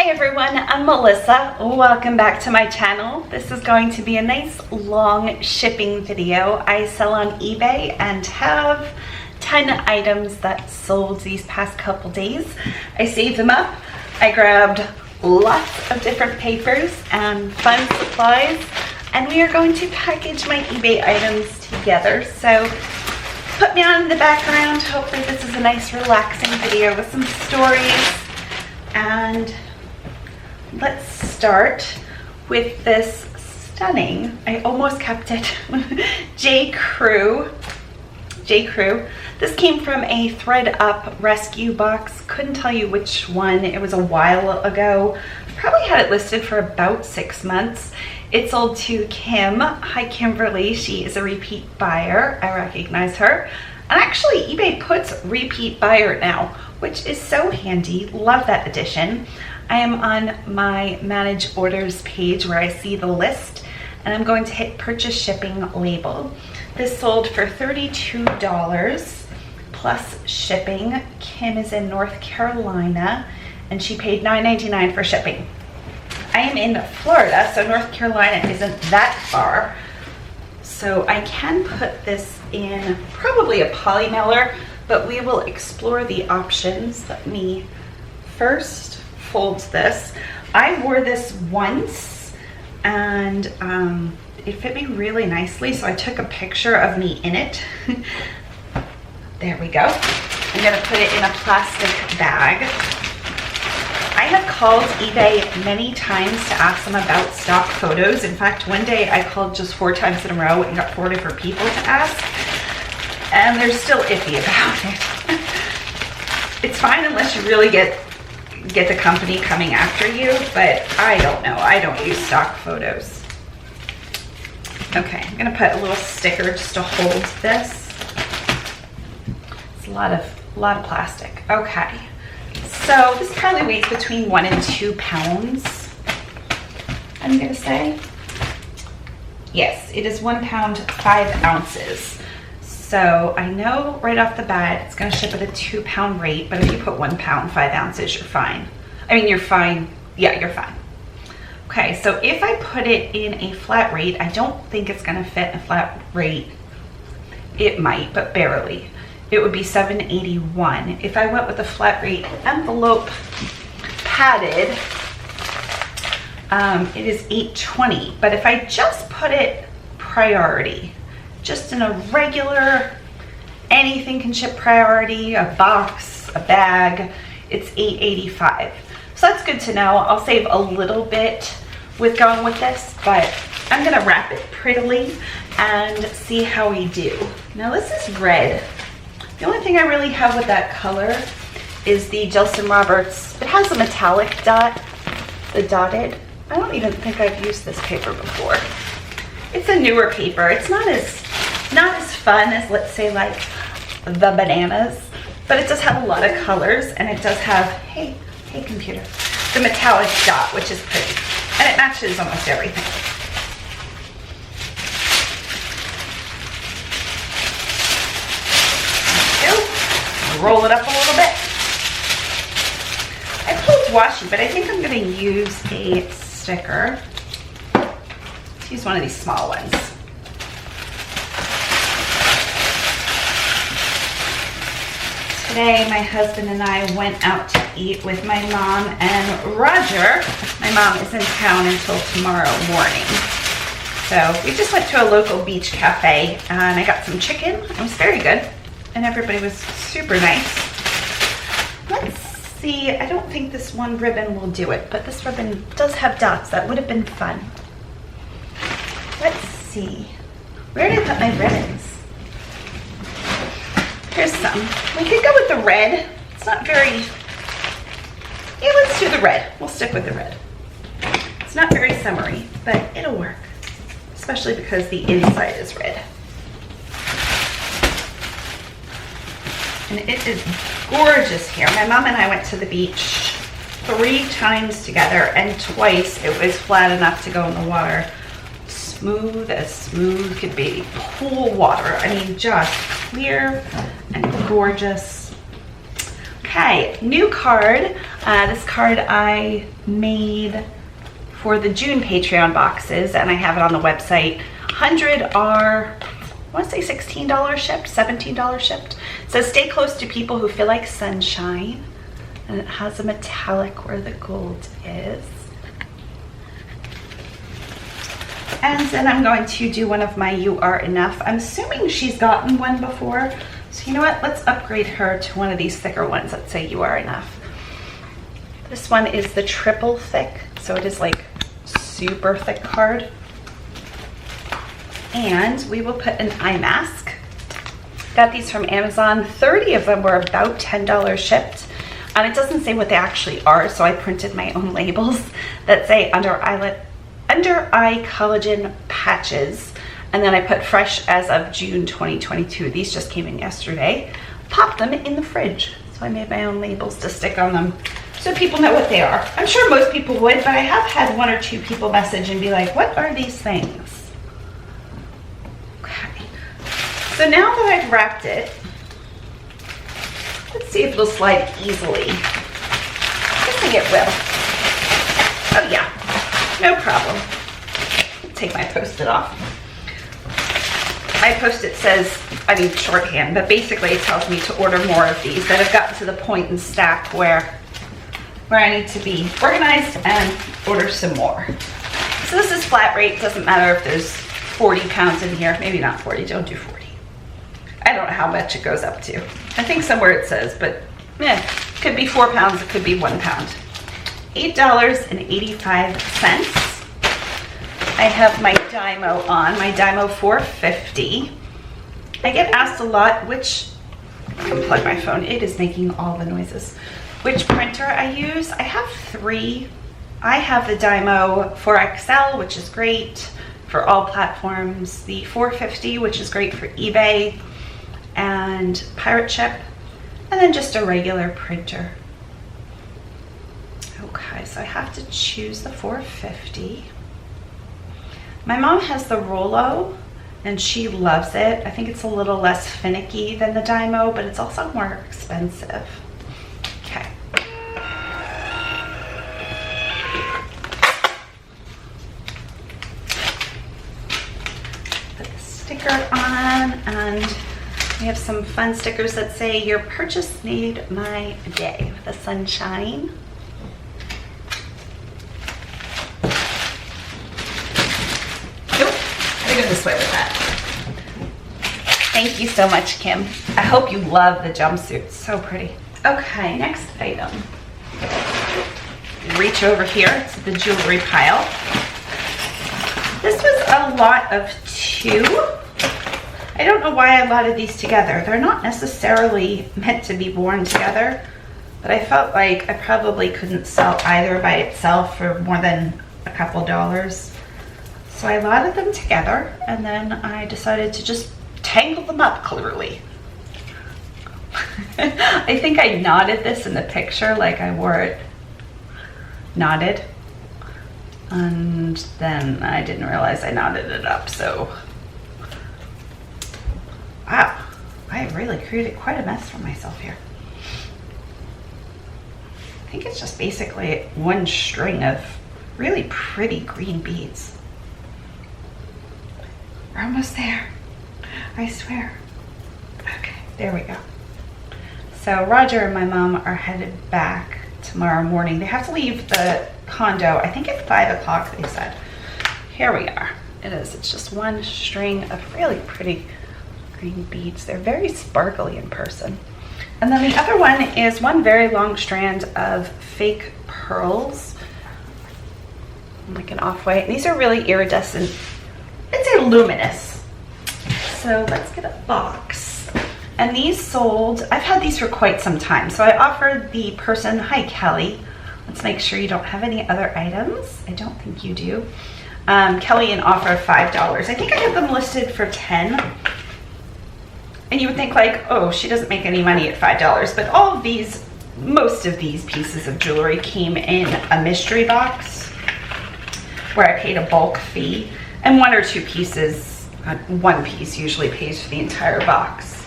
Hi everyone, I'm Melissa. Welcome back to my channel. This is going to be a nice long shipping video. I sell on eBay and have 10 items that sold these past couple days. I saved them up. I grabbed lots of different papers and fun supplies, and we are going to package my eBay items together. So put me on in the background. Hopefully this is a nice relaxing video with some stories. And let's start with this stunning, I almost kept it, J. Crew. This came from a Thread Up rescue box. Couldn't tell you which one. It was a while ago. Probably had it listed for about 6 months. It sold to Kim. Hi Kimberly, she is a repeat buyer. I recognize her. And actually eBay puts repeat buyer now, which is so handy. Love that addition. I am on my manage orders page where I see the list, and I'm going to hit purchase shipping label. This sold for $32 plus shipping. Kim is in North Carolina and she paid $9.99 for shipping. I am in Florida, so North Carolina isn't that far. So I can put this in probably a poly mailer, but we will explore the options. Let me first fold this. I wore this once and it fit me really nicely, so I took a picture of me in it. There we go. I'm gonna put it in a plastic bag. I have called eBay many times to ask them about stock photos. In fact, one day I called just 4 times in a row and got 4 different people to ask, and they're still iffy about it. It's fine unless you really get the company coming after you, but I don't know. I don't use stock photos. Okay, I'm gonna put a little sticker just to hold this. It's a lot of plastic. Okay, so this probably weighs between 1 and 2 pounds, I'm gonna say. Yes, it is 1 pound 5 ounces. So I know right off the bat it's gonna ship at a 2 pound rate, but if you put 1 pound 5 ounces, you're fine. I mean, you're fine. Yeah, you're fine. Okay, so if I put it in a flat rate, I don't think it's gonna fit in a flat rate. It might, but barely. It would be $7.81. If I went with a flat rate envelope padded, it is $8.20. But if I just put it priority, just in a regular, anything can ship priority, a box, a bag, it's $8.85. So that's good to know. I'll save a little bit with going with this, but I'm gonna wrap it prettily and see how we do. Now this is red. The only thing I really have with that color is the Jilson Roberts. It has a metallic dot, the dotted. I don't even think I've used this paper before. It's a newer paper. It's not as fun as, let's say, like the bananas, but it does have a lot of colors, and it does have, hey computer, the metallic dot, which is pretty, and it matches almost everything. Roll it up a little bit. I pulled washi, but I think I'm going to use a sticker. Let's use one of these small ones. Today, my husband and I went out to eat with my mom and Roger. My mom is in town until tomorrow morning. So we just went to a local beach cafe and I got some chicken. It was very good. And everybody was super nice. Let's see, I don't think this one ribbon will do it, but this ribbon does have dots. That would have been fun. Let's see, where did I put my ribbons? Here's some. We could go with the red. It's not very, yeah, let's do the red. We'll stick with the red. It's not very summery, but it'll work, especially because the inside is red. And it is gorgeous here. My mom and I went to the beach 3 times together, and twice it was flat enough to go in the water. Smooth as smooth could be. Pool water. I mean, just clear and gorgeous. Okay, new card. This card I made for the June Patreon boxes, and I have it on the website. 100 are, I want to say $16 shipped, $17 shipped. It says, stay close to people who feel like sunshine. And it has a metallic where the gold is. And then I'm going to do one of my You Are Enough. I'm assuming she's gotten one before. So you know what? Let's upgrade her to one of these thicker ones that say You Are Enough. This one is the triple thick. So it is like super thick card. And we will put an eye mask. Got these from Amazon. 30 of them were about $10 shipped. And it doesn't say what they actually are, so I printed my own labels that say under eye collagen patches. And then I put fresh as of June 2022. These just came in yesterday. Popped them in the fridge. So I made my own labels to stick on them so people know what they are. I'm sure most people would, but I have had 1 or 2 people message and be like, what are these things? Okay. So now that I've wrapped it, let's see if it'll slide easily. I think it will. Oh yeah, no problem. Take my Post-it off. My Post-it says, I mean shorthand, but basically it tells me to order more of these that have gotten to the point in stack where I need to be organized and order some more. So this is flat rate. Doesn't matter if there's 40 pounds in here. Maybe not 40, don't do 40. I don't know how much it goes up to. I think somewhere it says, but it could be 4 pounds, it could be 1 pound. $8.85. I have my Dymo on, my Dymo 450. I get asked a lot which, I can plug my phone, it is making all the noises. Which printer I use. I have 3. I have the Dymo 4XL, which is great for all platforms. The 450, which is great for eBay and Pirate Ship, and then just a regular printer. Okay, so I have to choose the 450. My mom has the Rollo and she loves it. I think it's a little less finicky than the Dymo, but it's also more expensive. Okay. Put the sticker on, and we have some fun stickers that say, your purchase made my day, with the sunshine. Nope, I go this way with that. Thank you so much, Kim. I hope you love the jumpsuit, so pretty. Okay, next item. Reach over here to the jewelry pile. This was a lot of 2. I don't know why I lotted these together. They're not necessarily meant to be worn together, but I felt like I probably couldn't sell either by itself for more than a couple dollars. So I lotted them together, and then I decided to just tangle them up cleverly. I think I knotted this in the picture, like I wore it knotted, and then I didn't realize I knotted it up. So wow, I really created quite a mess for myself here. I think it's just basically 1 string of really pretty green beads. We're almost there, I swear. Okay, there we go. So Roger and my mom are headed back tomorrow morning. They have to leave the condo, I think at 5 o'clock, they said. Here we are. It is. It's just 1 string of really pretty green beads. They're very sparkly in person. And then the other one is 1 very long strand of fake pearls, like an off-white. These are really iridescent. I'd say luminous. So let's get a box. And these sold, I've had these for quite some time. So I offered the person, hi Kelly, let's make sure you don't have any other items. I don't think you do. Kelly, an offer of $5. I think I had them listed for 10. And you would think like, oh, she doesn't make any money at $5. But all of these, most of these pieces of jewelry came in a mystery box where I paid a bulk fee. And 1 or 2 pieces, 1 piece usually pays for the entire box.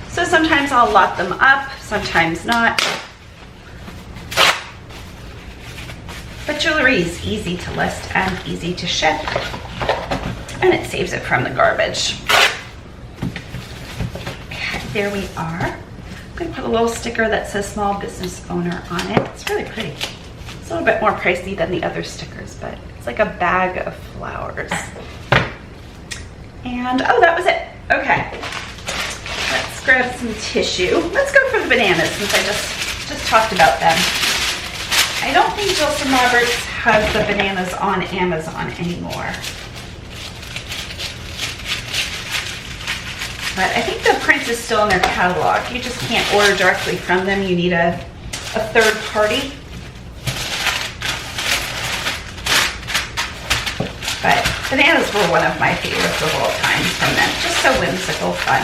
So sometimes I'll lot them up. sometimes not. But jewelry is easy to list and easy to ship, and it saves it from the garbage. Okay, there we are. I'm gonna put a little sticker that says small business owner on it. It's really pretty. It's a little bit more pricey than the other stickers, but it's like a bag of flowers. And oh, that was it. Okay, let's grab some tissue. Let's go for the bananas since I just talked about them. I don't think Jilson Roberts has the bananas on Amazon anymore. But I think the print is still in their catalog. You just can't order directly from them. You need a third party. But bananas were one of my favorites of all times from them. Just so whimsical fun.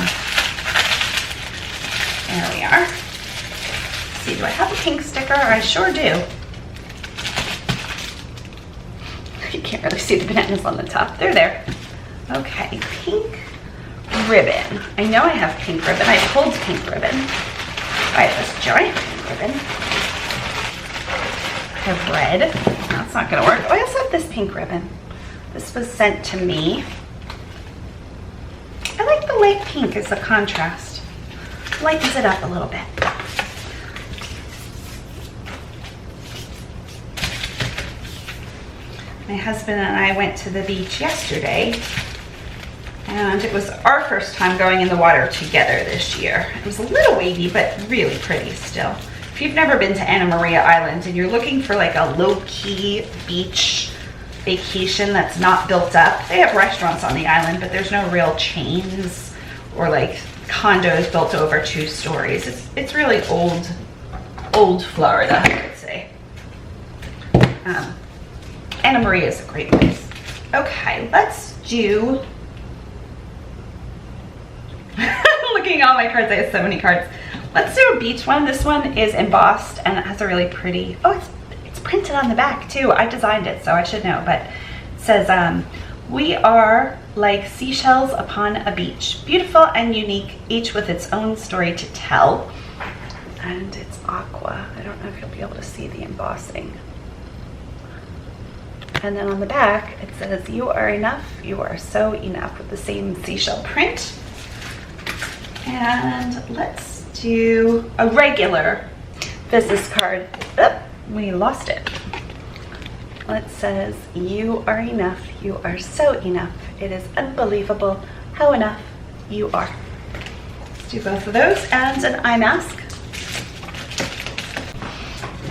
There we are. Let's see, do I have a pink sticker? I sure do. You can't really see the bananas on the top. They're there. Okay, pink ribbon. I know I have pink ribbon. I pulled pink ribbon. I have this giant pink ribbon. I have red. That's not gonna work. Oh, I also have this pink ribbon. This was sent to me. I like the light pink as a contrast. Lightens it up a little bit. My husband and I went to the beach yesterday, and it was our first time going in the water together this year. It was a little wavy, but really pretty still. If you've never been to Anna Maria Island and you're looking for like a low-key beach vacation that's not built up, they have restaurants on the island, but there's no real chains or like condos built over 2 stories. It's really old Florida, I would say. Anna Maria is a great place. Okay, let's do, looking at all my cards, I have so many cards. Let's do a beach one. This one is embossed and it has a really pretty, oh, it's printed on the back too. I designed it, so I should know, but it says, we are like seashells upon a beach, beautiful and unique, each with its own story to tell. And it's aqua. I don't know if you'll be able to see the embossing. And then on the back, it says, you are enough, you are so enough, with the same seashell print. And let's do a regular business card. Oh, we lost it. It says, you are enough, you are so enough. It is unbelievable how enough you are. Let's do both of those and an eye mask.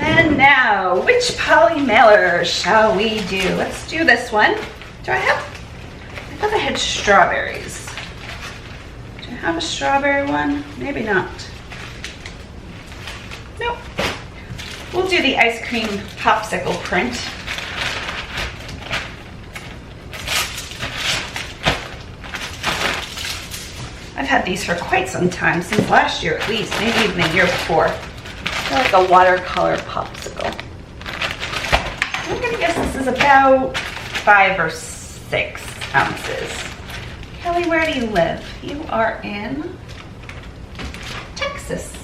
And now, which poly mailer shall we do? Let's do this one. Do I thought I had strawberries. Do I have a strawberry one? Maybe not. Nope. We'll do the ice cream popsicle print. I've had these for quite some time, since last year at least, maybe even the year before. They're like a watercolor popsicle. I'm gonna guess this is about 5 or 6 ounces. Kelly, where do you live? You are in Texas.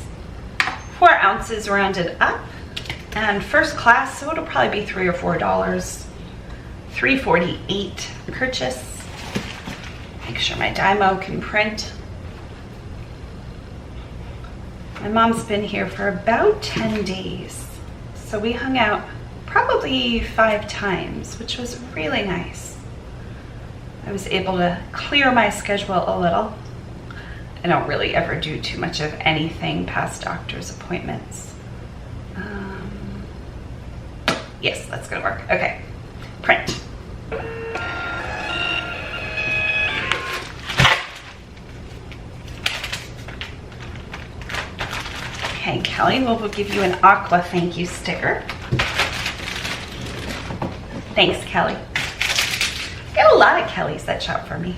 4 ounces rounded up, and first class, so it'll probably be $3 or $4. $3.48 purchase. Make sure my Dymo can print. My mom's been here for about 10 days. So we hung out probably 5 times, which was really nice. I was able to clear my schedule a little. I don't really ever do too much of anything past doctor's appointments. Yes, that's gonna work. Okay, print. Okay, Kelly, we'll give you an aqua thank you sticker. Thanks, Kelly. Got a lot of Kellys that shop for me.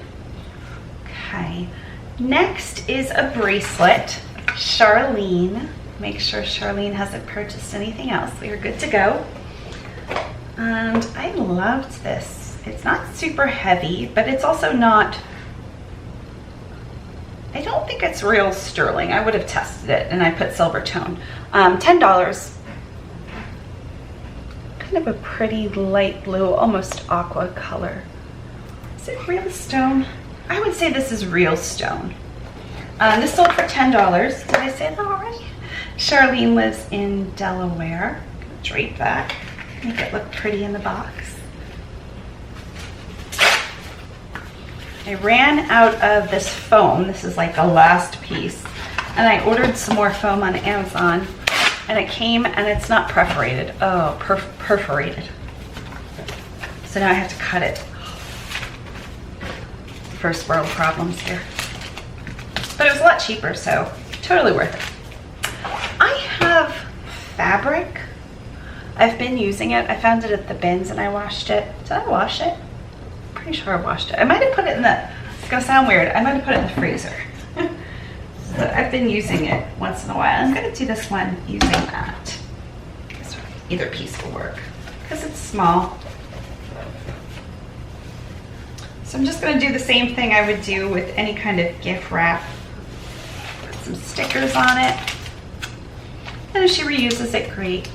Okay, next is a bracelet. Charlene. Make sure Charlene hasn't purchased anything else. We are good to go. And I loved this. It's not super heavy, but it's also not I don't think it's real sterling. I would have tested it, and I put silver tone. $10. Kind of a pretty light blue, almost aqua color. Is it real stone? I would say this is real stone. This sold for $10. Did I say that already? Charlene lives in Delaware. I'm gonna drape that, make it look pretty in the box. I ran out of this foam. This is like the last piece. And I ordered some more foam on Amazon, and it came and it's not perforated. Oh, perforated. So now I have to cut it. First world problems here. But it was a lot cheaper, so totally worth it. I have fabric. I've been using it. I found it at the bins and I washed it. Did I wash it? Pretty sure I washed it. I might have put it in the, it's gonna sound weird, I might have put it in the freezer. So I've been using it once in a while. I'm gonna do this one using that. Either piece will work because it's small. So I'm just gonna do the same thing I would do with any kind of gift wrap. Put some stickers on it. And if she reuses it, great.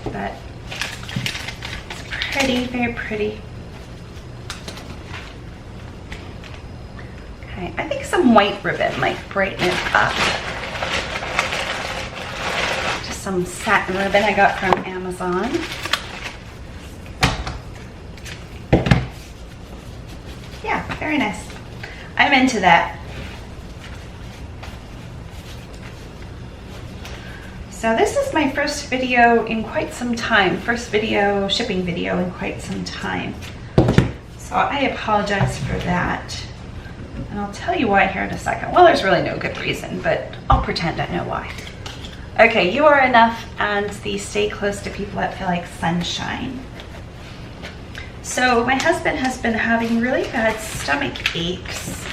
But it's pretty, very pretty. Okay, I think some white ribbon might brighten it up. Just some satin ribbon I got from Amazon. Yeah, very nice. I'm into that. So this is my first video in quite some time. First video, shipping video in quite some time. So I apologize for that. And I'll tell you why here in a second. Well, there's really no good reason, but I'll pretend I know why. Okay, You Are Enough and the Stay Close to People That Feel Like Sunshine. So my husband has been having really bad stomach aches,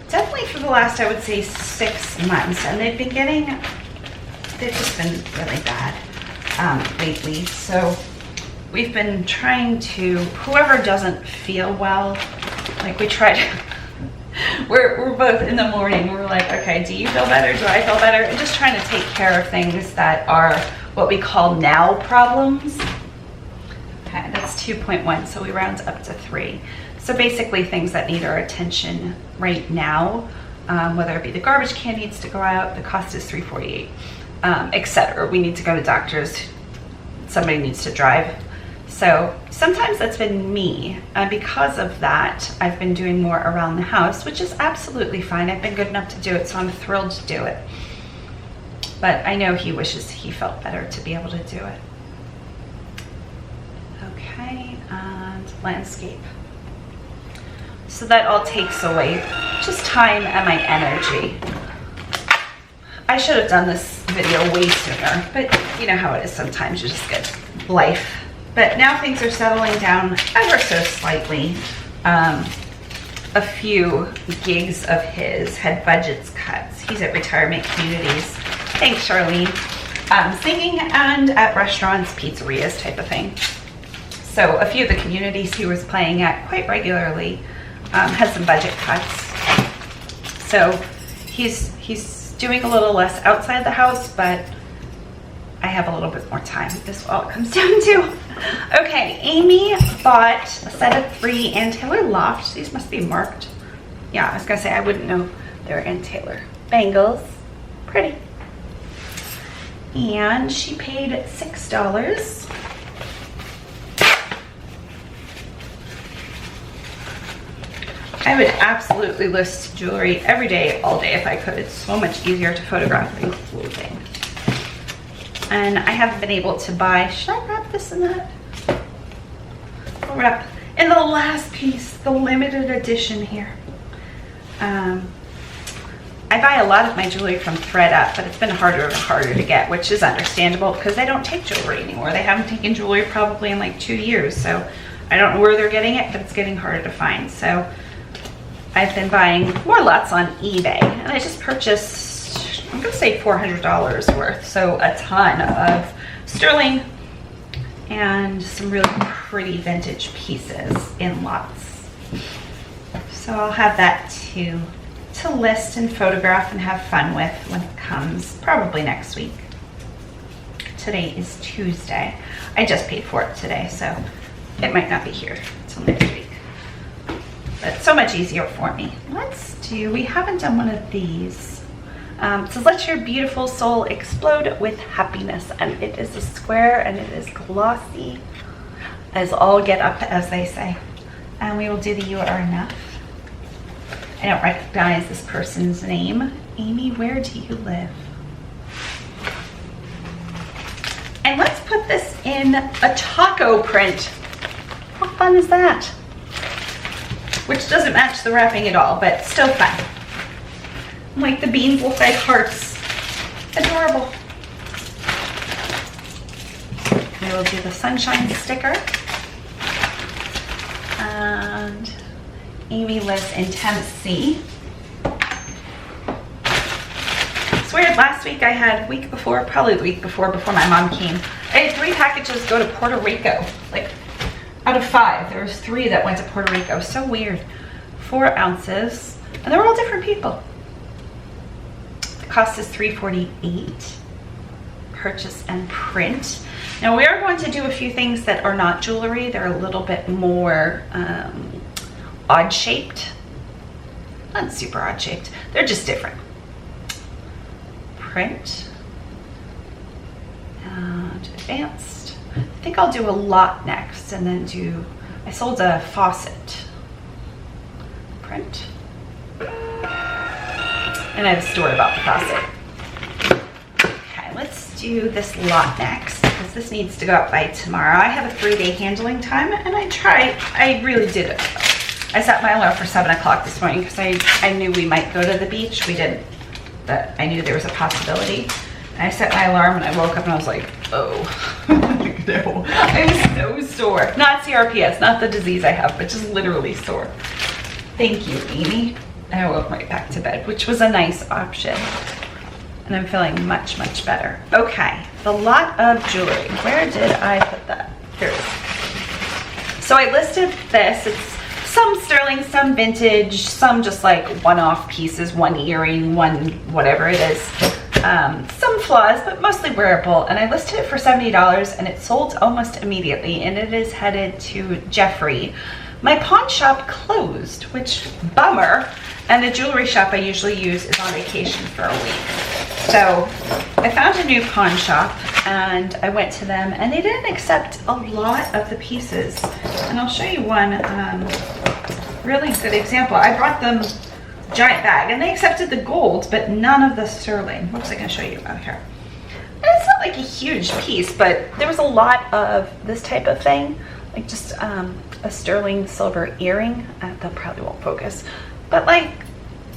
definitely for the last, I would say, 6 months. And they've just been really bad lately. So we've been trying to, whoever doesn't feel well, like we try to, we're both in the morning, we're like, okay, do you feel better? Do I feel better? And just trying to take care of things that are what we call now problems. Okay, that's 2.1, so we round up to 3. So basically things that need our attention right now, whether it be the garbage can needs to go out, the cost is $3.48, etc. We need to go to doctors, somebody needs to drive. So sometimes that's been me. Because of that, I've been doing more around the house, which is absolutely fine. I've been good enough to do it, so I'm thrilled to do it. But I know he wishes he felt better to be able to do it. Okay, and landscape. So that all takes away just time and my energy. I should have done this video way sooner, but you know how it is sometimes, you just get life. But now things are settling down ever so slightly. A few gigs of his had budgets cuts. He's at retirement communities. Thanks, Charlene. Singing and at restaurants, pizzerias type of thing. So a few of the communities he was playing at quite regularly had some budget cuts. So he's doing a little less outside the house, but I have a little bit more time. This is all it comes down to. Okay, Amy bought a set of 3 Ann Taylor Lofts. These must be marked. Yeah, I was gonna say I wouldn't know they're Ann Taylor. Bangles, pretty. And she paid $6. I would absolutely list jewelry every day, all day if I could. It's so much easier to photograph than clothing. And I haven't been able to buy, should I wrap this in that? I'll wrap in the last piece, the limited edition here. I buy a lot of my jewelry from ThreadUp, but it's been harder and harder to get, which is understandable because they don't take jewelry anymore. They haven't taken jewelry probably in like 2 years, so I don't know where they're getting it, but it's getting harder to find. So I've been buying more lots on eBay, and I just purchased, I'm gonna say $400 worth, so a ton of sterling and some really pretty vintage pieces in lots. So I'll have that to to list and photograph and have fun with when it comes, probably next week. Today is Tuesday. I just paid for it today, so it might not be here until next week. But it's so much easier for me. We haven't done one of these. It says, let your beautiful soul explode with happiness. And it is a square and it is glossy as all get up, as they say. And we will do the You Are Enough. I don't recognize this person's name. Amy, where do you live? And let's put this in a taco print. How fun is that? Which doesn't match the wrapping at all, but still fun. Like the beans look like hearts. Adorable. We will do the sunshine sticker. And Amy lives in Tennessee. It's weird, last week I had, probably the week before my mom came, I had 3 packages go to Puerto Rico. Like, out of 5, there was 3 that went to Puerto Rico. So weird. 4 ounces. And they were all different people. The cost is $3.48. Purchase and print. Now we are going to do a few things that are not jewelry. They're a little bit more odd shaped. Not super odd shaped. They're just different. Print. And advanced. I think I'll do a lot next and then I sold a faucet. Print. And I have a story about the faucet. Okay, let's do this lot next because this needs to go out by tomorrow. I have a 3-day handling time and I really did it. I set my alarm for 7 o'clock this morning because I knew we might go to the beach. We didn't, but I knew there was a possibility. And I set my alarm and I woke up and I was like, oh, no. I'm so sore. Not CRPS, not the disease I have, but just literally sore. Thank you, Amy. And I went right back to bed, which was a nice option. And I'm feeling much, much better. Okay, the lot of jewelry. Where did I put that? Here it is. So I listed this. It's some sterling, some vintage, some just like one-off pieces, one earring, one whatever it is. Some flaws, but mostly wearable. And I listed it for $70 and it sold almost immediately. And it is headed to Jeffrey. My pawn shop closed, which bummer. And the jewelry shop I usually use is on vacation for a week. So I found a new pawn shop and I went to them and they didn't accept a lot of the pieces. And I'll show you one really good example. I brought them a giant bag and they accepted the gold, but none of the sterling. What was I gonna show you about here? And it's not like a huge piece, but there was a lot of this type of thing, like just a sterling silver earring. That probably won't focus. But like,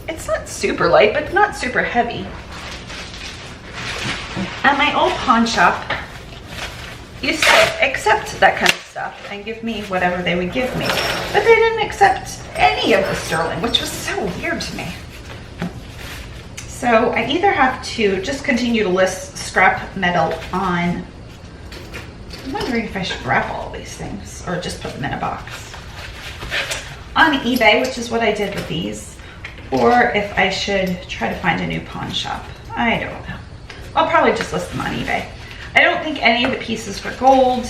it's not super light, but not super heavy. And my old pawn shop used to accept that kind of stuff and give me whatever they would give me. But they didn't accept any of the sterling, which was so weird to me. So I either have to just continue to list scrap metal on, I'm wondering if I should wrap all these things or just put them in a box. On eBay, which is what I did with these, or if I should try to find a new pawn shop. I don't know. I'll probably just list them on eBay. I don't think any of the pieces were gold.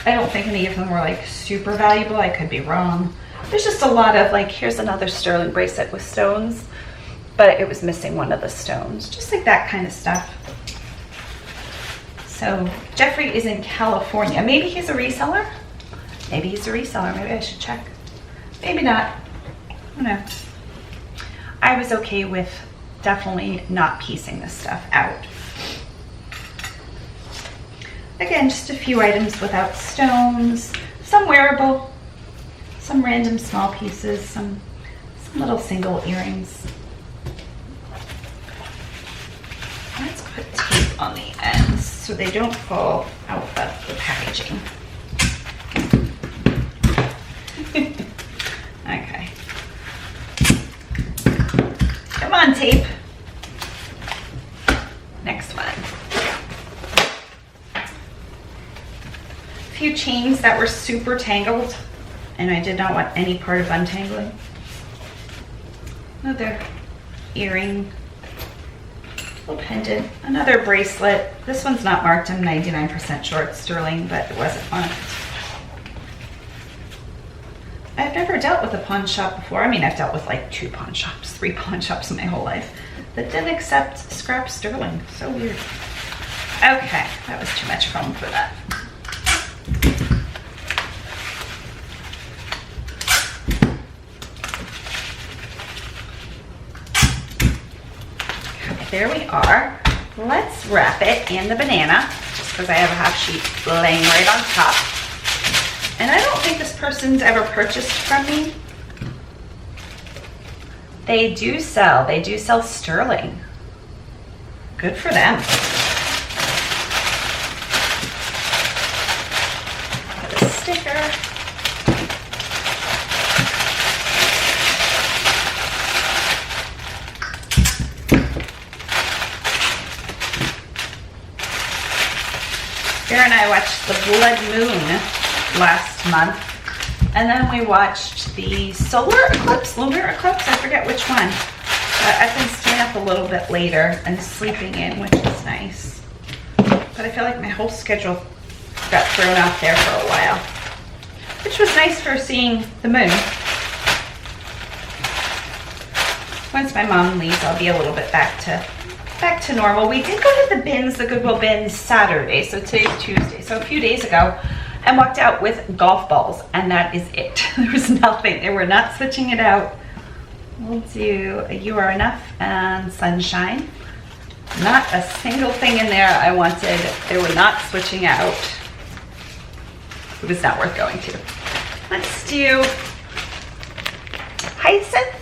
I don't think any of them were like super valuable. I could be wrong. There's just a lot of like, here's another sterling bracelet with stones, but it was missing one of the stones. Just like that kind of stuff. So Jeffrey is in California. Maybe he's a reseller. Maybe he's a reseller. Maybe I should check. Maybe not. I don't know. I was okay with definitely not piecing this stuff out. Again, just a few items without stones, some wearable, some random small pieces, some little single earrings. Let's put tape on the ends so they don't fall out of the packaging. Okay. Come on, tape. Next one. A few chains that were super tangled, and I did not want any part of untangling. Another earring, little pendant, another bracelet. This one's not marked. I'm 99% sure it's sterling, but it wasn't marked. I've never dealt with a pawn shop before. I mean, I've dealt with like 2 pawn shops, 3 pawn shops in my whole life that didn't accept scrap sterling. So weird. Okay, that was too much foam for that. There we are. Let's wrap it in the banana, just because I have a half sheet laying right on top. And I don't think this person's ever purchased from me. They do sell sterling. Good for them. Put a sticker. Sarah and I watched the blood moon last month, and then we watched the solar eclipse, lunar eclipse, I forget which one. I've been staying up a little bit later and sleeping in, which is nice. But I feel like my whole schedule got thrown out there for a while, which was nice for seeing the moon. Once my mom leaves, I'll be a little bit back to normal. We did go to the bins, the Goodwill bins, Saturday, so today's Tuesday, so a few days ago, and walked out with golf balls, and that is it. There was nothing. They were not switching it out. We'll do a You Are Enough and Sunshine. Not a single thing in there I wanted. They were not switching out. It was not worth going to. Let's do Hyacinth.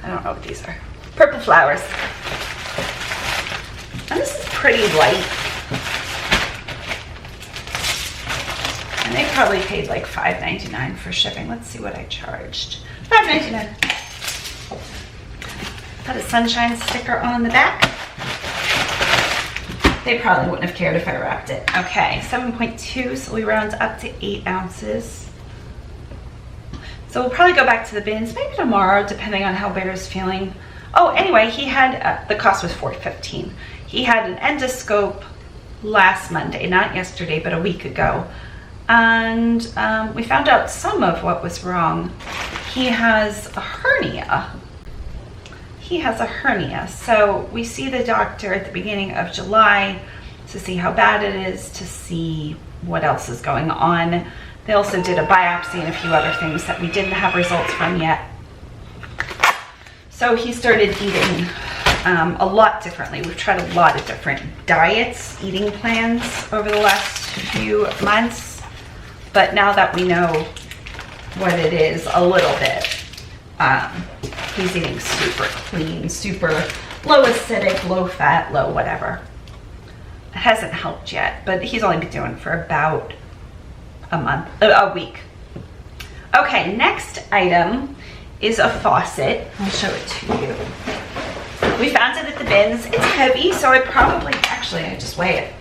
I don't know what these are. Purple Flowers. And this is pretty light. And they probably paid like $5.99 for shipping. Let's see what I charged. $5.99. Put a Sunshine sticker on the back. They probably wouldn't have cared if I wrapped it. Okay, 7.2, so we round up to 8 ounces. So we'll probably go back to the bins maybe tomorrow, depending on how Bear's feeling. Oh, anyway, he had, the cost was $4.15. He had an endoscope last Monday, not yesterday, but a week ago. And we found out some of what was wrong. He has a hernia. So we see the doctor at the beginning of July to see how bad it is, to see what else is going on. They also did a biopsy and a few other things that we didn't have results from yet. So he started eating a lot differently. We've tried a lot of different diets, eating plans over the last few months. But now that we know what it is a little bit, he's eating super clean, super low acidic, low fat, low whatever. It hasn't helped yet, but he's only been doing it for about a week. Okay, next item is a faucet. I'll show it to you. We found it at the bins. It's heavy, so I probably, actually, I just weigh it.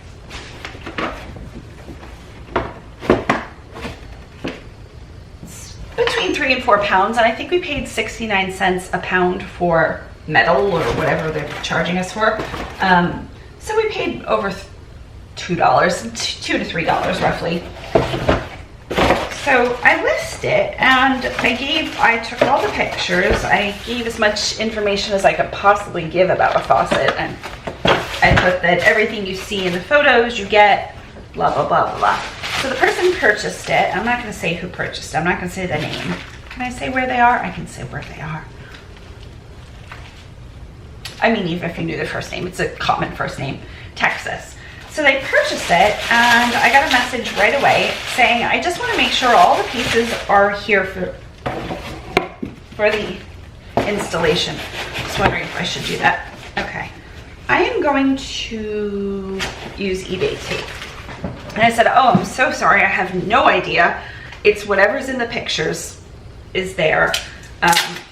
It's between 3 and 4 pounds, and I think we paid 69 cents a pound for metal or whatever they're charging us for. So we paid over $2 $2 to $3 roughly. So I listed it, and I took all the pictures. I gave as much information as I could possibly give about a faucet, and I put that everything you see in the photos you get, blah, blah, blah, blah, blah. So the person purchased it. I'm not going to say who purchased it. I'm not going to say the name. Can I say where they are? I can say where they are. I mean, even if you knew the first name, it's a common first name, Texas. So they purchased it, and I got a message right away saying, I just want to make sure all the pieces are here for the installation. Just wondering if I should do that. Okay. I am going to use eBay tape. And I said, oh, I'm so sorry. I have no idea. It's whatever's in the pictures is there.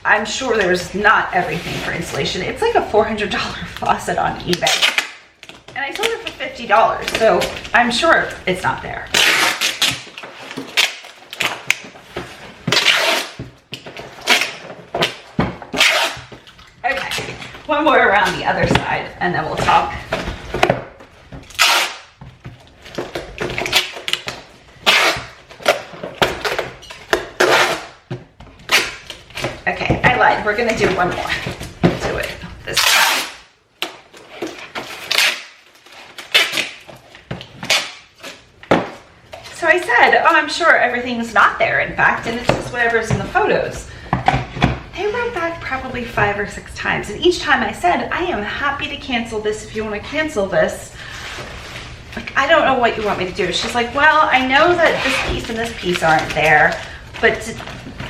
I'm sure there's not everything for installation. It's like a $400 faucet on eBay. And I sold it for $50, so I'm sure it's not there. Okay. one more around the other side, and then we'll talk. Okay, I lied. We're gonna do one more. Do it this time. So I said, oh, I'm sure everything's not there, in fact, and it's just whatever's in the photos. They wrote back probably 5 or 6 times, and each time I said, I am happy to cancel this if you want to cancel this. Like, I don't know what you want me to do. She's like, well, I know that this piece and this piece aren't there, but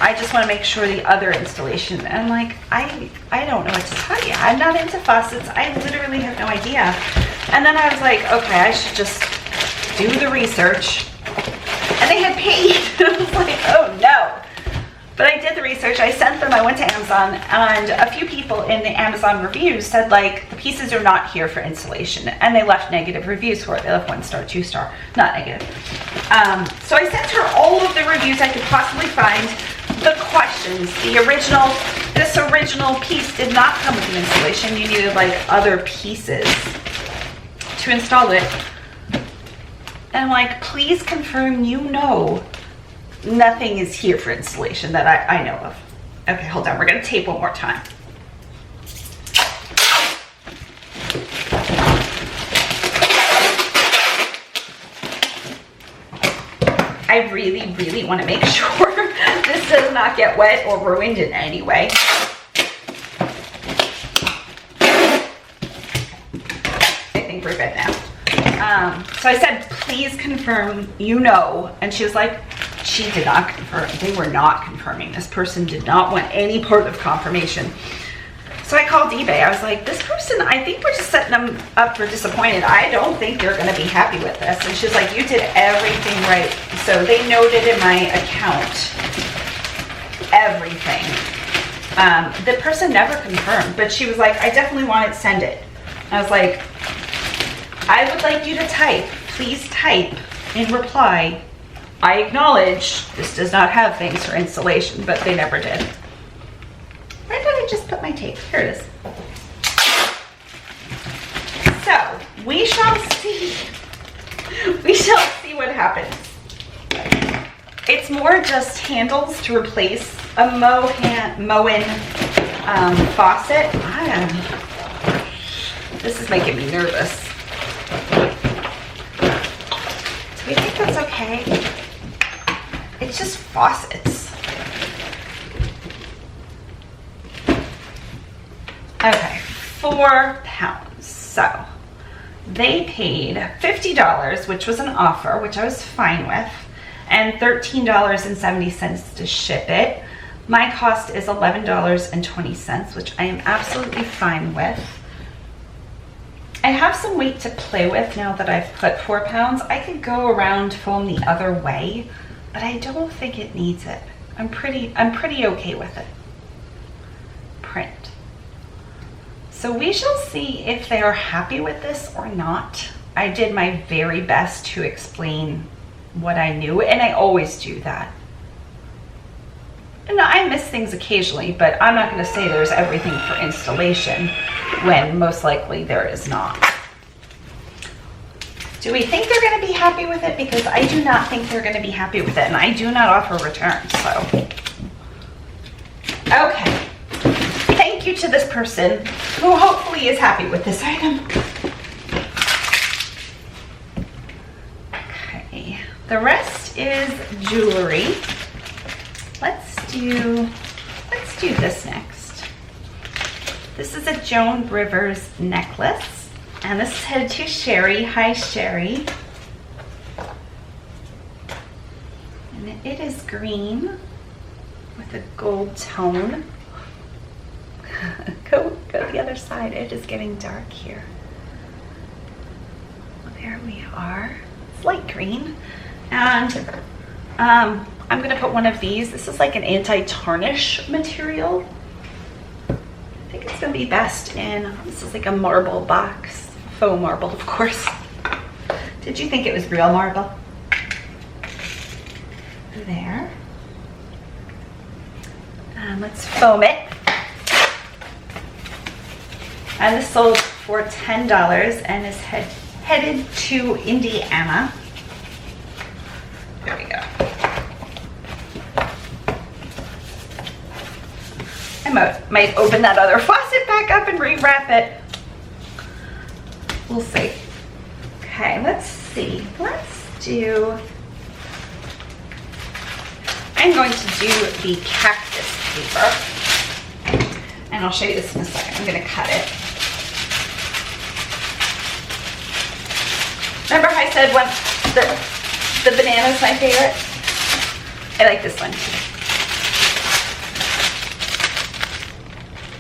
I just want to make sure the other installation. And I'm like, I don't know what to tell you. I'm not into faucets. I literally have no idea. And then I was like, okay, I should just do the research. And they had paid. I was like, oh no. But I did the research. I sent them. I went to Amazon, and a few people in the Amazon reviews said, like, the pieces are not here for installation, and they left negative reviews for it. They left 1 star, 2 star, not negative. So I sent her all of the reviews I could possibly find. The questions, this original piece did not come with the installation. You needed like other pieces to install it. And I'm like, please confirm you know nothing is here for installation that I know of. Okay, hold on. We're going to tape one more time. I really, really want to make sure this does not get wet or ruined in any way. I think we're good now. So I said, please confirm you know. And she was like, she did not confirm. They were not confirming. This person did not want any part of confirmation. So I called eBay. I was like, this person, I think we're just setting them up for disappointed. I don't think they're going to be happy with this. And she's like, you did everything right. So they noted in my account everything. The person never confirmed, but she was like, I definitely want it, send it. I was like, I would like you to type, please type in reply, I acknowledge this does not have things for installation, but they never did. Where did I just put my tape? Here it is. So we shall see. We shall see what happens. It's more just handles to replace a Moen faucet. This is making me nervous. Do we think that's okay? It's just faucets. Okay, £4. So they paid $50, which was an offer, which I was fine with, and $13.70 to ship it. My cost is $11.20, which I am absolutely fine with. I have some weight to play with now that I've put 4 pounds. I could go around foam the other way, but I don't think it needs it. I'm pretty okay with it. Print. So we shall see if they are happy with this or not. I did my very best to explain what I knew, and I always do that. And I miss things occasionally, but I'm not going to say there's everything for installation when most likely there is not. Do we think they're going to be happy with it? Because I do not think they're going to be happy with it, and I do not offer returns, so. Okay. Thank you to this person who hopefully is happy with this item. Okay. The rest is jewelry. Let's do this next. This is a Joan Rivers necklace, and this is headed to Sherry. Hi, Sherry. And it is green with a gold tone. Go the other side. It is getting dark here. Well, there we are. It's light green, and I'm gonna put one of these. This is like an anti-tarnish material. I think it's gonna be best in, this is like a marble box. Faux marble, of course. Did you think it was real marble? There. Let's foam it. And this sold for $10 and is headed to Indiana. There we go. I might open that other faucet back up and rewrap it. We'll see. Okay, let's see. I'm going to do the cactus paper. And I'll show you this in a second. I'm going to cut it. Remember how I said when the banana is my favorite? I like this one too.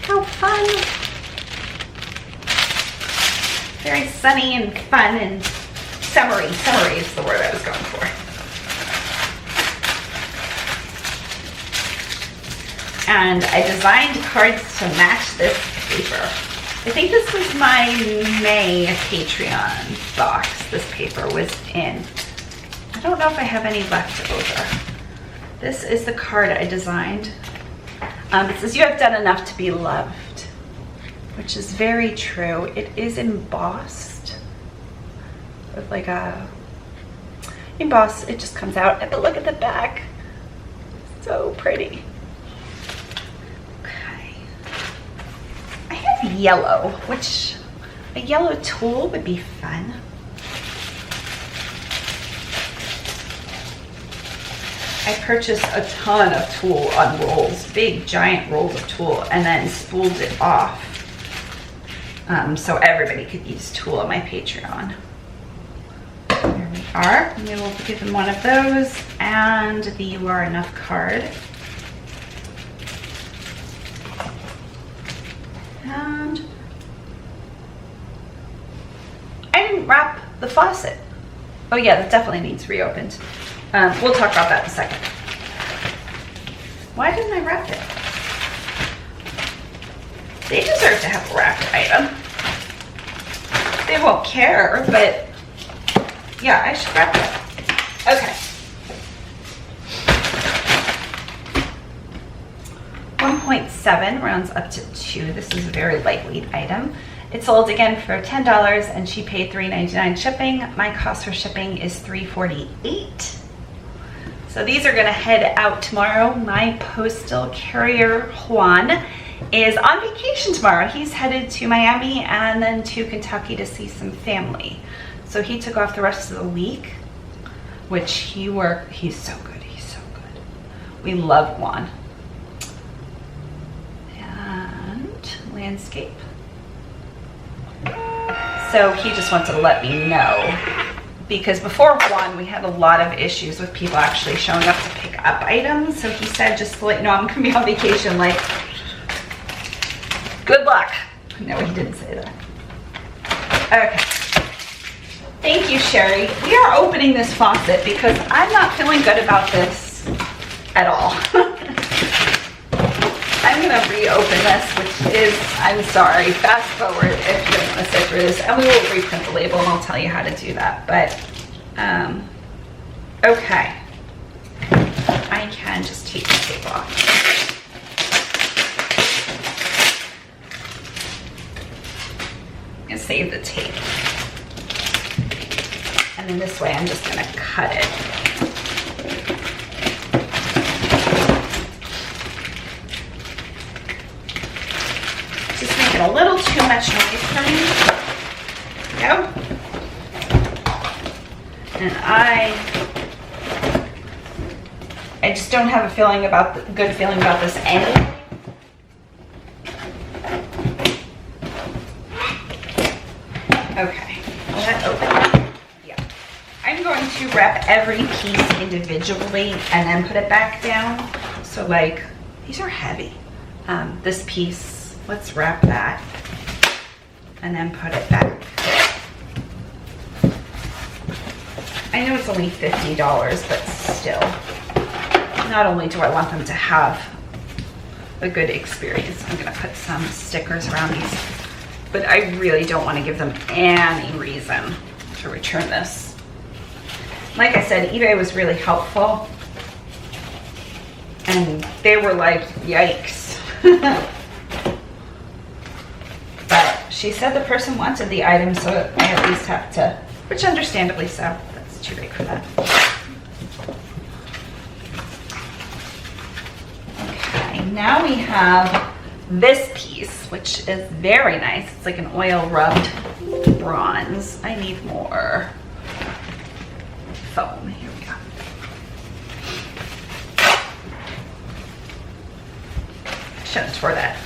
How fun. Very sunny and fun and summery. Summery is the word I was going for. And I designed cards to match this paper. I think this was my May Patreon box this paper was in. I don't know if I have any left over. This is the card I designed. It says, "You have done enough to be loved," which is very true. It is embossed with like a emboss. It just comes out, but look at the back. So pretty. Okay. I have yellow, which a yellow tool would be fun. I purchased a ton of tulle on rolls, big giant rolls of tulle, and then spooled it off so everybody could use tulle on my Patreon. There we are. We will give them one of those and the "You Are Enough" card. And I didn't wrap the faucet. Oh yeah, that definitely needs reopened. We'll talk about that in a second. Why didn't I wrap it? They deserve to have a wrapped item. They won't care, but yeah, I should wrap it. Okay. 1.7 rounds up to 2. This is a very lightweight item. It sold again for $10 and she paid $3.99 shipping. My cost for shipping is $3.48. So these are gonna head out tomorrow. My postal carrier, Juan, is on vacation tomorrow. He's headed to Miami and then to Kentucky to see some family. So he took off the rest of the week, which he's so good, he's so good. We love Juan. And landscape. So he just wants to let me know, because before Juan, we had a lot of issues with people actually showing up to pick up items. So he said, just to let you know, I'm gonna be on vacation, like, good luck. No, he didn't say that. Okay. Thank you, Sherry. We are opening this faucet because I'm not feeling good about this at all. I'm gonna reopen this, which is, I'm sorry, fast forward if you don't want to sit through this, and we will reprint the label and I'll tell you how to do that, but, okay. I can just take the tape off. And save the tape. And then this way I'm just gonna cut it. Just making a little too much noise for me. There we go. And I just don't have a good feeling about this anyway. Okay, will that open? Yeah. I'm going to wrap every piece individually and then put it back down. So like, these are heavy. This piece, let's wrap that and then put it back. I know it's only $50, but still. Not only do I want them to have a good experience, I'm gonna put some stickers around these, but I really don't want to give them any reason to return this. Like I said, eBay was really helpful, and they were like, yikes. But She said the person wanted the item, so I at least have to, which understandably so. That's too big for that. Okay, now we have this piece, which is very nice. It's like an oil rubbed bronze. I need more foam. Here we go. Shouldn't have tore that.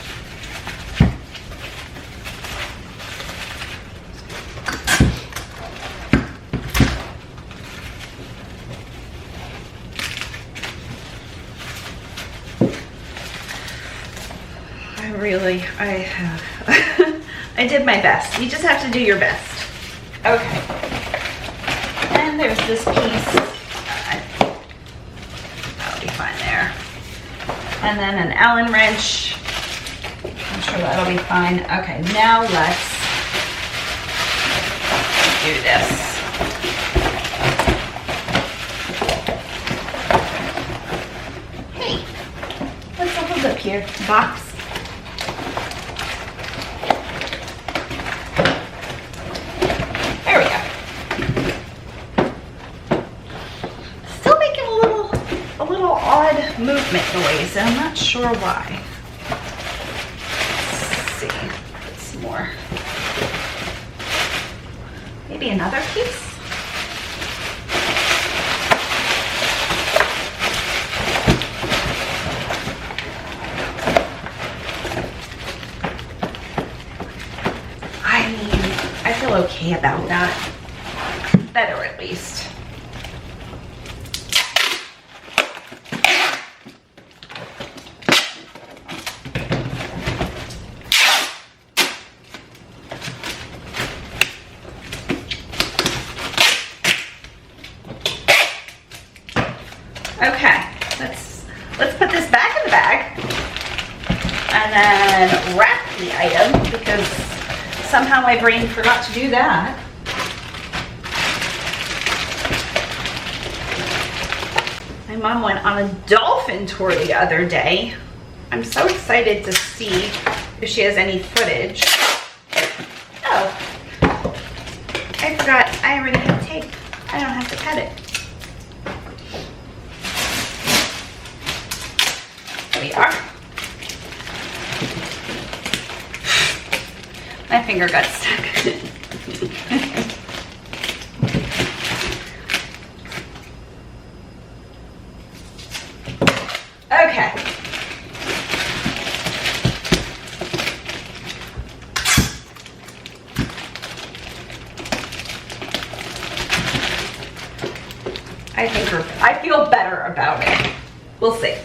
I did my best. You just have to do your best. Okay. And there's this piece. That'll be fine there. And then an Allen wrench. I'm sure that'll be fine. Okay, now let's do this. Hey, what's up here? Box. Movement noise, and I'm not sure why. Let's see. Put some more. Maybe another piece? I mean, I feel okay about that. Better at least. Okay, let's put this back in the bag and then wrap the item because somehow my brain forgot to do that. My mom went on a dolphin tour the other day. I'm so excited to see if she has any footage. Oh, I forgot I already have tape. I don't have to cut it. We are. My finger got stuck. Okay. I feel better about it. We'll see.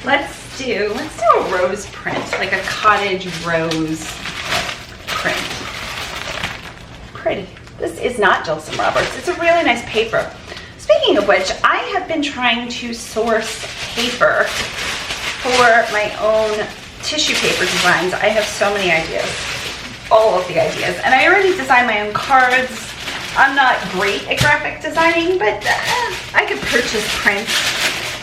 Let's do a rose print, like a cottage rose print. Pretty. This is not Jilson Roberts. It's a really nice paper. Speaking of which, I have been trying to source paper for my own tissue paper designs. I have so many ideas, all of the ideas. And I already designed my own cards. I'm not great at graphic designing, but I could purchase prints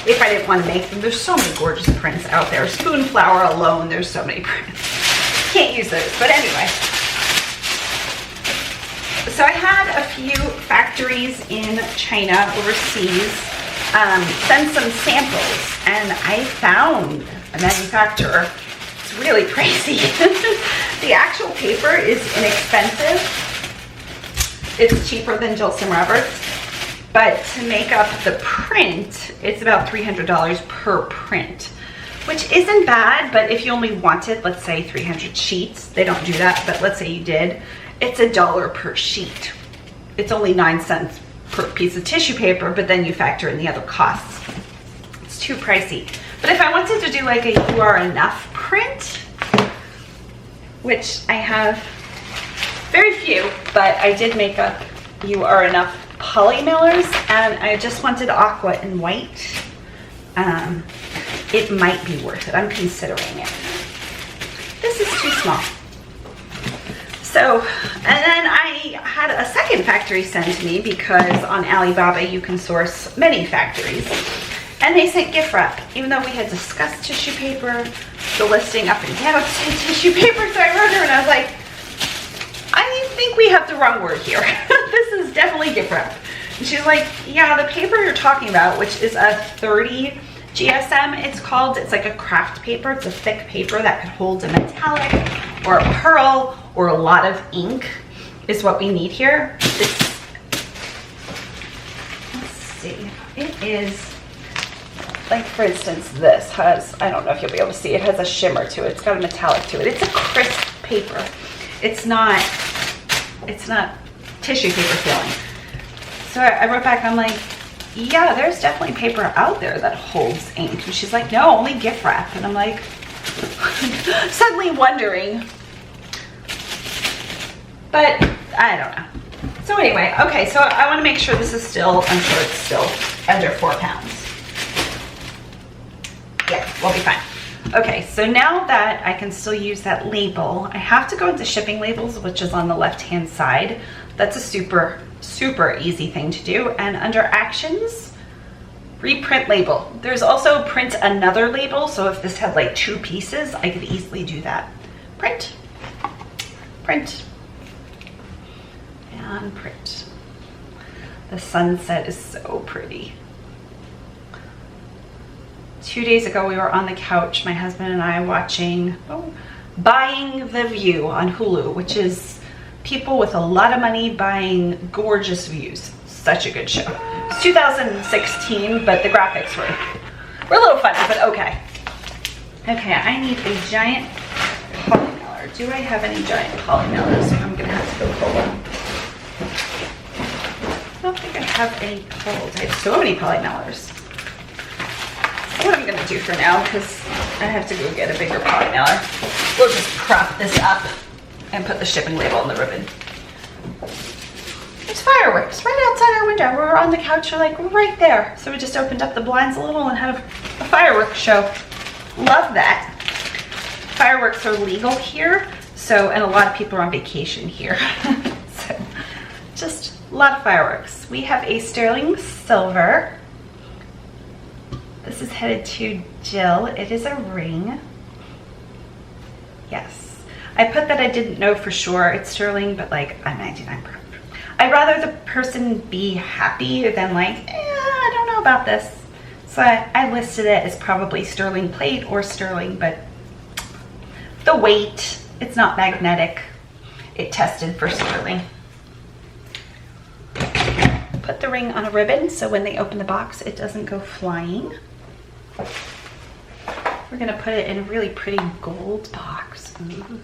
if I didn't want to make them. There's so many gorgeous prints out there. Spoonflower alone, there's so many prints. Can't use those, but anyway. So I had a few factories in China, overseas, send some samples, and I found a manufacturer. It's really crazy. The actual paper is inexpensive. It's cheaper than Jilson Roberts. But to make up the print, it's about $300 per print, which isn't bad, but if you only wanted, let's say 300 sheets, they don't do that, but let's say you did, it's $1 per sheet. It's only 9 cents per piece of tissue paper, but then you factor in the other costs. It's too pricey. But if I wanted to do like a You Are Enough print, which I have very few, but I did make up You Are Enough poly millers, and I just wanted aqua and white. It might be worth it. I'm considering it. This is too small. So, and then I had a second factory sent to me because on Alibaba you can source many factories. And they sent gift wrap, even though we had discussed tissue paper, the listing up and down said tissue paper. So I wrote her and I was like, think we have the wrong word here. This is definitely gift wrap. And she's like, yeah, the paper you're talking about, which is a 30 GSM, it's called. It's like a craft paper. It's a thick paper that could hold a metallic or a pearl or a lot of ink is what we need here. Let's see. It is, like for instance, this has, I don't know if you'll be able to see, it has a shimmer to it. It's got a metallic to it. It's a crisp paper. It's not tissue paper feeling. So I wrote back, I'm like, yeah, there's definitely paper out there that holds ink. And she's like, no, only gift wrap. And I'm like, suddenly wondering. But I don't know. So anyway, okay, so I want to make sure this is still, I'm sure it's still under 4 pounds. Yeah, we'll be fine. Okay, so now that I can still use that label, I have to go into shipping labels, which is on the left-hand side. That's a super, super easy thing to do. And under actions, reprint label. There's also print another label. So if this had like 2 pieces, I could easily do that. Print, print, and print. The sunset is so pretty. 2 days ago, we were on the couch, my husband and I, watching Buying the View on Hulu, which is people with a lot of money buying gorgeous views. Such a good show. It's 2016, but the graphics were a little funny, but okay. Okay, I need a giant poly mailer. Do I have any giant poly mailers? I'm gonna have to go pull one. I don't think I have any pulled. I have so many poly mailers. What I'm gonna do for now, because I have to go get a bigger poly mailer. We'll just prop this up and put the shipping label on the ribbon. There's fireworks right outside our window. We're on the couch, we're like right there. So we just opened up the blinds a little and had a fireworks show. Love that. Fireworks are legal here, so, and a lot of people are on vacation here. So just a lot of fireworks. We have a sterling silver. This is headed to Jill. It is a ring. Yes. I put that I didn't know for sure it's sterling, but like I'm 99%. I'd rather the person be happy than like, I don't know about this. So I listed it as probably sterling plate or sterling, but the weight, it's not magnetic. It tested for sterling. Put the ring on a ribbon so when they open the box, it doesn't go flying. We're gonna put it in a really pretty gold box. Ooh.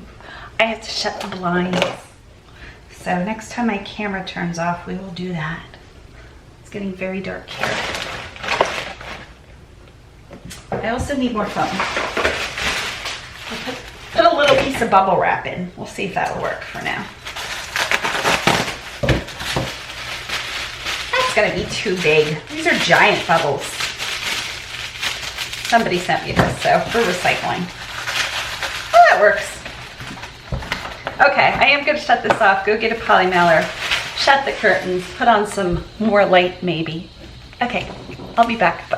I have to shut the blinds. So next time my camera turns off, we will do that. It's getting very dark here. I also need more foam. I'll put a little piece of bubble wrap in. We'll see if that'll work for now. That's gonna be too big. These are giant bubbles. Somebody sent me this, so for recycling. Oh, that works. Okay, I am gonna shut this off, go get a poly mailer, shut the curtains, put on some more light maybe. Okay, I'll be back.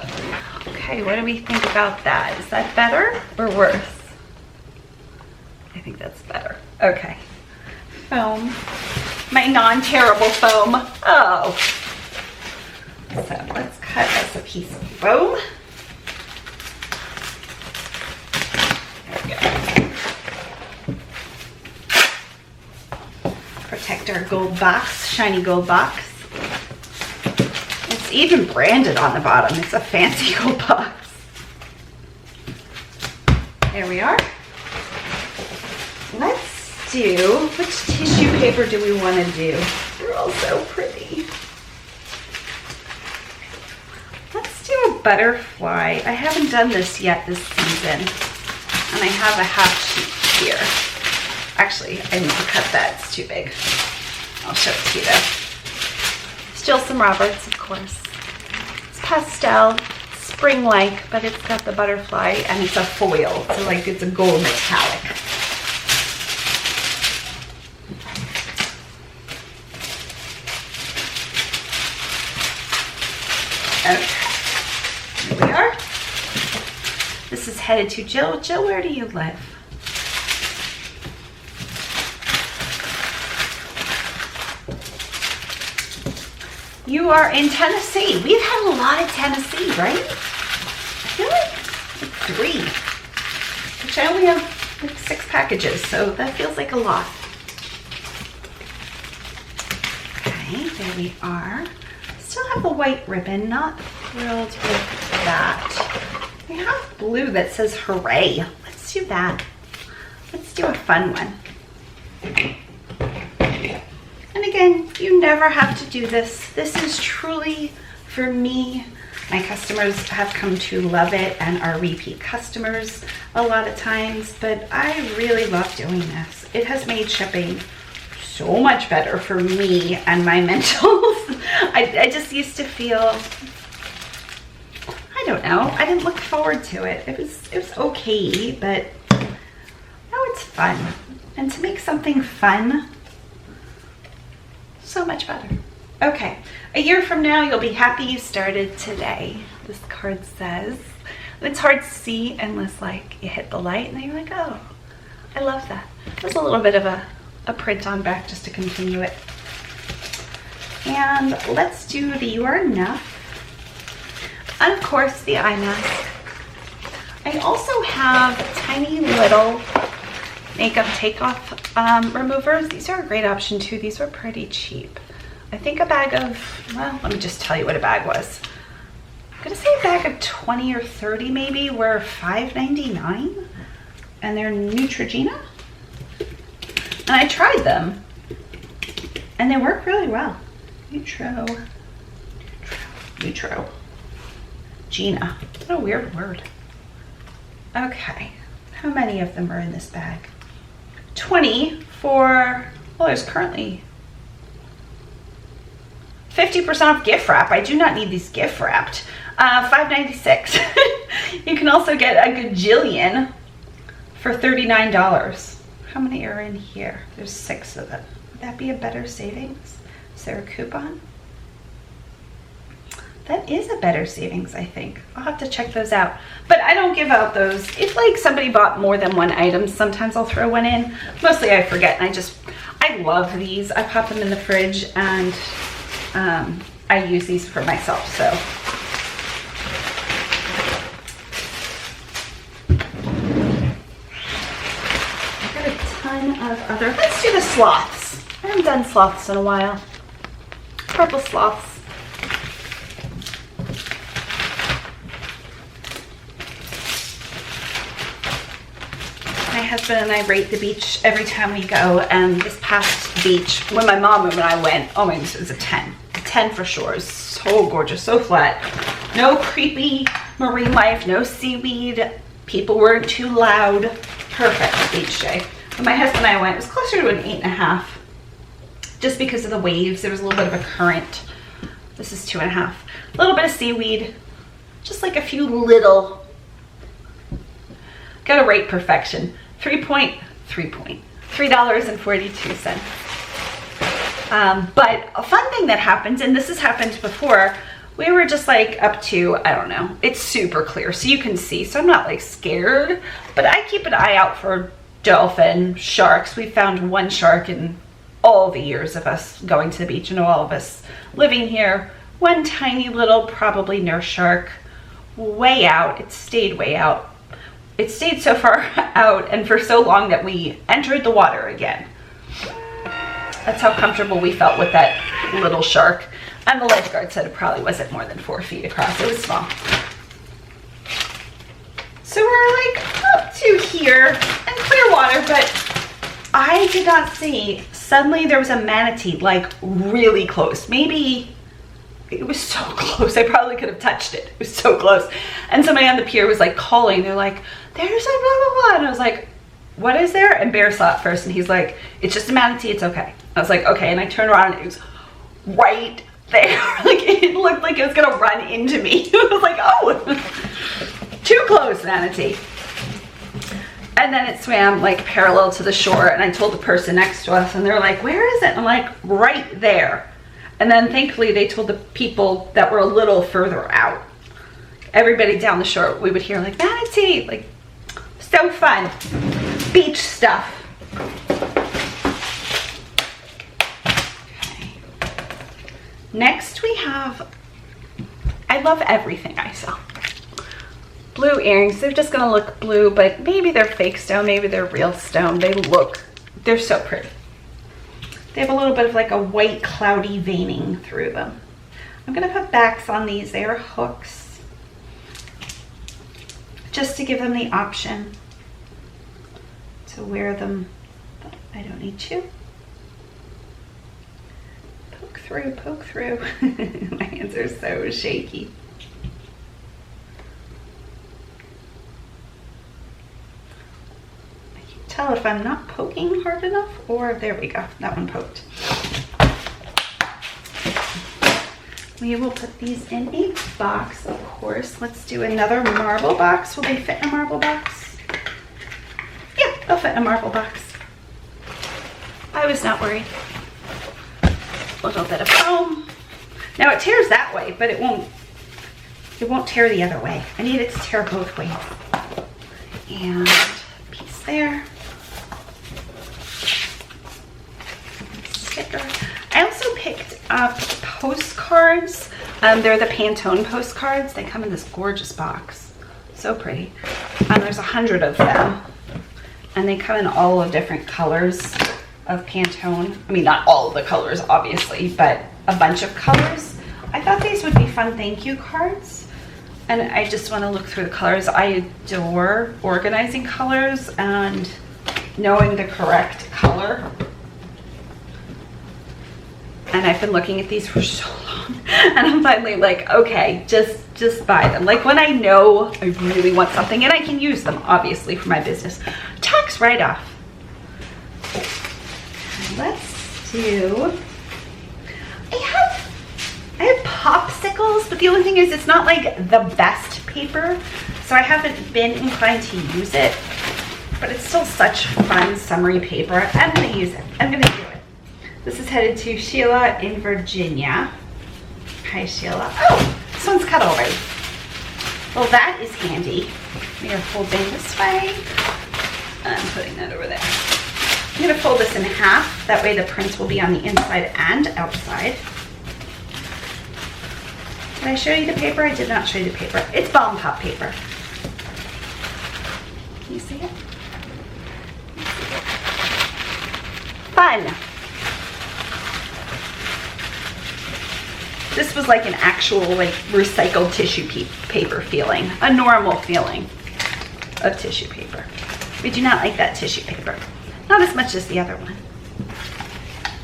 Okay, what do we think about that? Is that better or worse? I think that's better. Okay. Foam. My non-terrible foam. Oh. So let's cut us a piece of foam. Protect our gold box, shiny gold box. It's even branded on the bottom. It's a fancy gold box. There we are. Let's do, which tissue paper do we want to do? They're all so pretty. Let's do a butterfly. I haven't done this yet this season. And I have a half sheet here. Actually, I need to cut that, it's too big. I'll show it to you though. Still some Roberts, of course. It's pastel, spring-like, but it's got the butterfly and it's a foil, so like it's a gold metallic. Okay, here we are. This is headed to Jill. Jill, where do you live? you are in Tennessee. We've had a lot of Tennessee, right? I feel like 3, which I only have like 6 packages, so that feels like a lot. Okay, there we are. Still have the white ribbon, not thrilled with that. We have blue that says hooray. Let's do that. Let's do a fun one. And again, you never have to do this. This is truly for me. My customers have come to love it and are repeat customers a lot of times, but I really love doing this. It has made shipping so much better for me and my mentals. I just used to feel, I don't know, I didn't look forward to it. It was okay, but now it's fun. And to make something fun, so much better. Okay, a year from now, you'll be happy you started today. This card says, it's hard to see unless like you hit the light and then you're like, oh, I love that. There's a little bit of a print on back just to continue it. And let's do the You Are Enough. And of course, the eye mask. I also have tiny little makeup takeoff removers. These are a great option too. These were pretty cheap. I think a bag of, well, let me just tell you what a bag was. I'm gonna say a bag of 20 or 30 maybe were $5.99, and they're Neutrogena. And I tried them and they work really well. Neutrogena. What a weird word. Okay, how many of them are in this bag? 20 for, well, there's currently 50% off gift wrap. I do not need these gift wrapped. $5.96. You can also get a gajillion for $39. How many are in here? There's 6 of them. Would that be a better savings? Is there a coupon? That is a better savings, I think. I'll have to check those out. But I don't give out those. If like somebody bought more than one item, sometimes I'll throw one in. Mostly I forget, and I love these. I pop them in the fridge, and I use these for myself, so. I've got a ton of other, let's do the sloths. I haven't done sloths in a while. Purple sloths. My husband and I rate the beach every time we go, and this past beach, when my mom and I went, oh my goodness, it was a 10. A 10 for sure. It's so gorgeous, so flat. No creepy marine life, no seaweed. People weren't too loud. Perfect beach day. When my husband and I went, it was closer to an 8.5. Just because of the waves, there was a little bit of a current. This is 2.5. A little bit of seaweed. Just like a few little. Gotta rate perfection. $3.42. But a fun thing that happens, and this has happened before, we were just like up to, I don't know, it's super clear so you can see, so I'm not like scared, but I keep an eye out for dolphin, sharks. We found one shark in all the years of us going to the beach and all of us living here. One tiny little, probably nurse shark, way out. It stayed way out. It stayed so far out and for so long that we entered the water again. That's how comfortable we felt with that little shark. And the lifeguard said it probably wasn't more than 4 feet across. It was small. So we're like up to here in clear water, but I did not see. Suddenly there was a manatee like really close. Maybe it was so close. I probably could have touched it. It was so close. And somebody on the pier was like calling. They're like, there's a blah, blah, blah. And I was like, what is there? And Bear saw it first. And he's like, it's just a manatee. It's okay. I was like, okay. And I turned around and it was right there. Like it looked like it was going to run into me. I was like, oh, too close, manatee. And then it swam like parallel to the shore. And I told the person next to us and they're like, where is it? And I'm like, right there. And then thankfully they told the people that were a little further out. Everybody down the shore, we would hear like manatee, like so fun. Beach stuff. Okay. Next we have, I love everything I sell. Blue earrings. They're just gonna look blue, but maybe they're fake stone, maybe they're real stone. They're so pretty. They have a little bit of like a white cloudy veining through them. I'm gonna put backs on these. They are hooks, just to give them the option to wear them, but I don't need to. Poke through, poke through. My hands are so shaky. I can't tell if I'm not poking hard enough, or there we go, that one poked. We will put these in a box, of course. Let's do another marble box. Will they fit in a marble box? Yeah, they'll fit in a marble box. I was not worried. A little bit of foam. Now it tears that way, but it won't tear the other way. I need it to tear both ways. And a piece there. Sticker. I also picked up postcards. They're the Pantone postcards. They come in this gorgeous box. So pretty. There's 100 of them. And they come in all of different colors of Pantone. I mean, not all of the colors, obviously, but a bunch of colors. I thought these would be fun thank you cards. And I just want to look through the colors. I adore organizing colors and knowing the correct color. And I've been looking at these for so long, and I'm finally like, okay, just buy them. Like when I know I really want something, and I can use them obviously for my business. Tax write-off. Let's do, I have popsicles, but the only thing is it's not like the best paper, so I haven't been inclined to use it, but it's still such fun summery paper. I'm gonna use it, I'm gonna do it. This is headed to Sheila in Virginia. Hi, Sheila. Oh, this one's cut already. Well, that is handy. We are folding this way. I'm putting that over there. I'm gonna fold this in half. That way the prints will be on the inside and outside. Did I show you the paper? I did not show you the paper. It's Bomb Pop paper. Can you see it? Fun. This was like an actual like recycled tissue paper feeling, a normal feeling of tissue paper. We do not like that tissue paper. Not as much as the other one.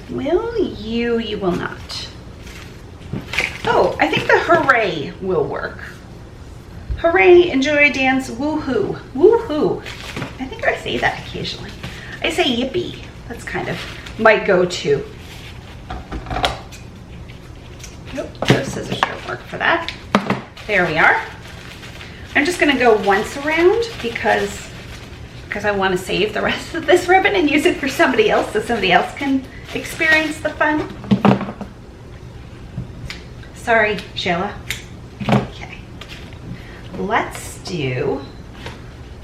Will you? You will not. Oh, I think the hooray will work. Hooray, enjoy, dance, woohoo, woohoo. I think I say that occasionally. I say yippee. That's kind of my go-to. Nope, those scissors don't work for that. There we are. I'm just gonna go once around because I want to save the rest of this ribbon and use it for somebody else so somebody else can experience the fun. Sorry, Sheila. Okay. Let's do,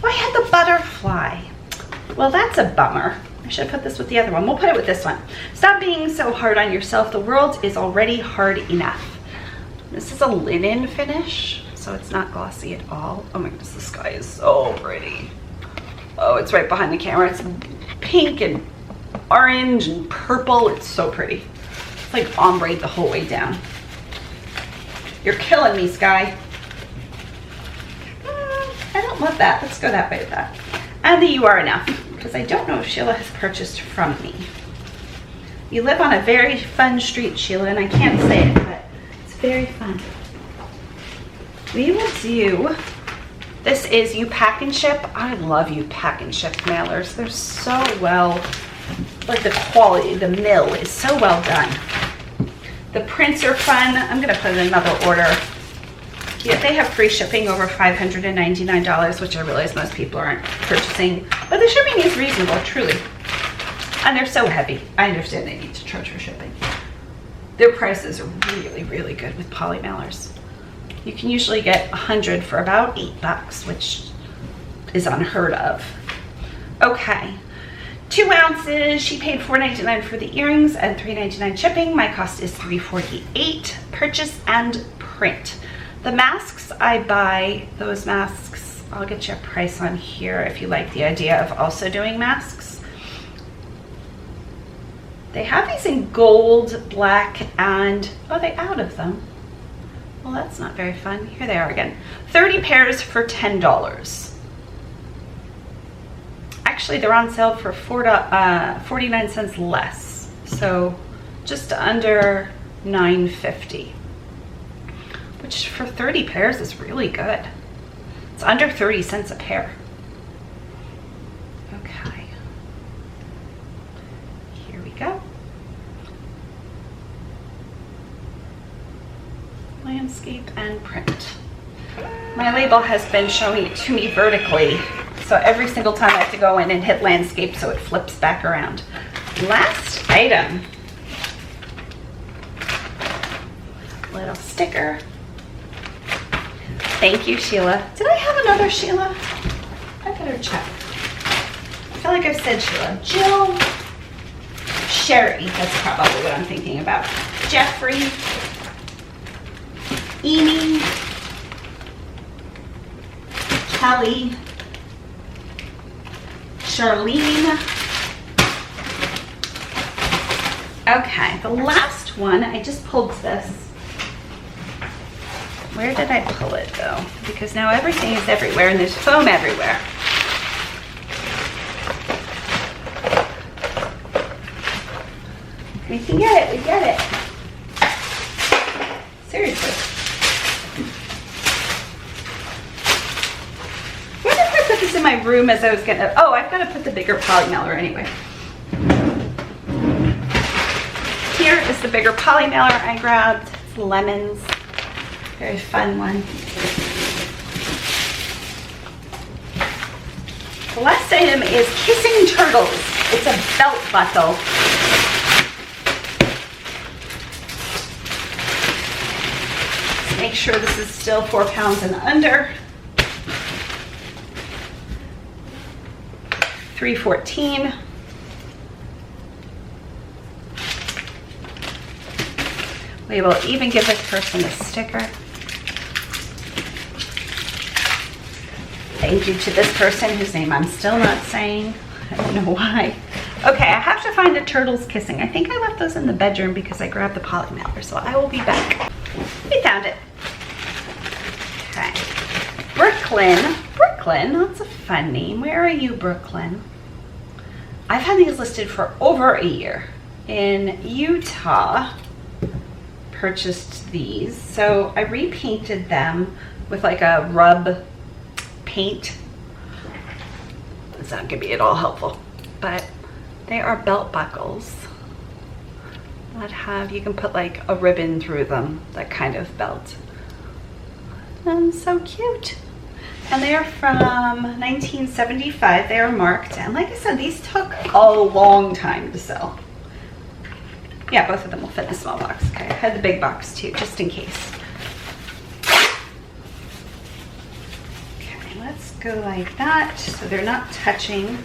oh, I had the butterfly. Well, that's a bummer. I should put this with the other one. We'll put it with this one. Stop being so hard on yourself. The world is already hard enough. This is a linen finish, so it's not glossy at all. Oh my goodness, the sky is so pretty. Oh, it's right behind the camera. It's pink and orange and purple. It's so pretty. It's like ombre the whole way down. You're killing me, sky. I don't love that. Let's go that way with that. And the You Are Enough, because I don't know if Sheila has purchased from me. You live on a very fun street, Sheila, and I can't say it, but it's very fun. We will do, this is You Pack and Ship. I love You Pack and Ship mailers. They're so well, like the quality, the mill is so well done. The prints are fun. I'm gonna put in another order. Yeah, they have free shipping over $599, which I realize most people aren't purchasing, but the shipping is reasonable, truly. And they're so heavy. I understand they need to charge for shipping. Their prices are really, really good with poly mailers. You can usually get 100 for about $8, which is unheard of. Okay, 2 ounces. She paid $4.99 for the earrings and $3.99 shipping. My cost is $3.48. Purchase and print. The masks I buy, those masks, I'll get you a price on here if you like the idea of also doing masks. They have these in gold, black, and, oh, they're out of them. Well, that's not very fun. Here they are again. 30 pairs for $10. Actually, they're on sale for 49 cents less. So just under $9.50. Which for 30 pairs is really good. It's under 30 cents a pair. Okay. Here we go. Landscape and print. My label has been showing it to me vertically, so every single time I have to go in and hit landscape so it flips back around. Last item. Little sticker. Thank you, Sheila. Did I have another Sheila? I better check. I feel like I've said Sheila. Jill. Sherry, that's probably what I'm thinking about. Jeffrey. Amy. Kelly. Charlene. Okay, the last one, I just pulled this. Where did I pull it though? Because now everything is everywhere and there's foam everywhere. We can get it, we get it. Seriously. Where did I put this in my room as I was gonna, oh, I've gotta put the bigger poly mailer anyway. Here is the bigger poly mailer I grabbed. It's lemons. Very fun one. The last item is Kissing Turtles. It's a belt buckle. Let's make sure this is still 4 pounds and under. $3.14. We will even give this person a sticker. Thank you to this person whose name I'm still not saying. I don't know why. Okay, I have to find the turtles kissing. I think I left those in the bedroom because I grabbed the poly mailer, so I will be back. We found it. Okay. Brooklyn. Brooklyn, that's a fun name. Where are you, Brooklyn? I've had these listed for over a year. In Utah, purchased these. So I repainted them with like a rub paint. It's not gonna be at all helpful, but they are belt buckles that have, you can put like a ribbon through them, that kind of belt. And so cute. And they are from 1975. They are marked, and like I said, these took a long time to sell. Yeah, both of them will fit in a small box. Okay, I had the big box too, just in case. Okay, let's go like that so they're not touching.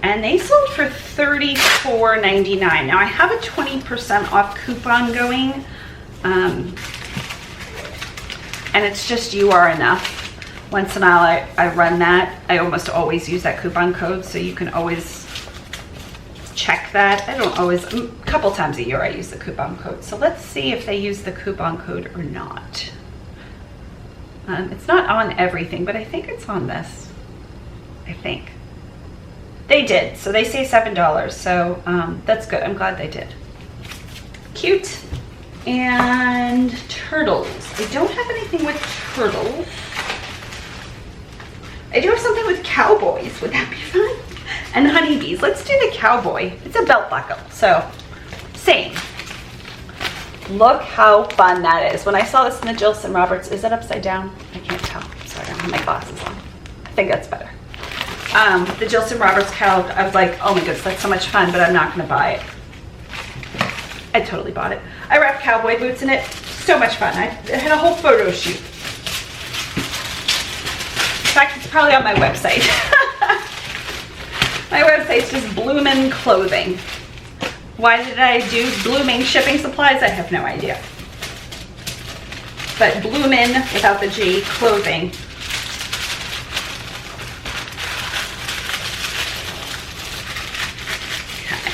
And they sold for $34.99. Now I have a 20% off coupon going. And it's just You Are Enough. Once in a while I run that. I almost always use that coupon code, so you can always check that. I don't always, a couple times a year I use the coupon code. So let's see if they use the coupon code or not. It's not on everything, but I think it's on this. I think. They did, so they say $7, so that's good. I'm glad they did. Cute. And turtles. I don't have anything with turtles. I do have something with cowboys. Would that be fun? And honeybees. Let's do the cowboy. It's a belt buckle, so same. Look how fun that is. When I saw this in the Jilson Roberts, is it upside down? I can't tell. Sorry, I don't have my glasses on. I think that's better. The Jilson Roberts cow, I was like, oh my goodness, that's so much fun, but I'm not gonna buy it. I totally bought it. I wrapped cowboy boots in it. So much fun. I had a whole photo shoot. In fact, probably on my website. My website's just Bloomin' Clothing. Why did I do Blooming Shipping Supplies? I have no idea. But Bloomin' without the G, clothing. Okay.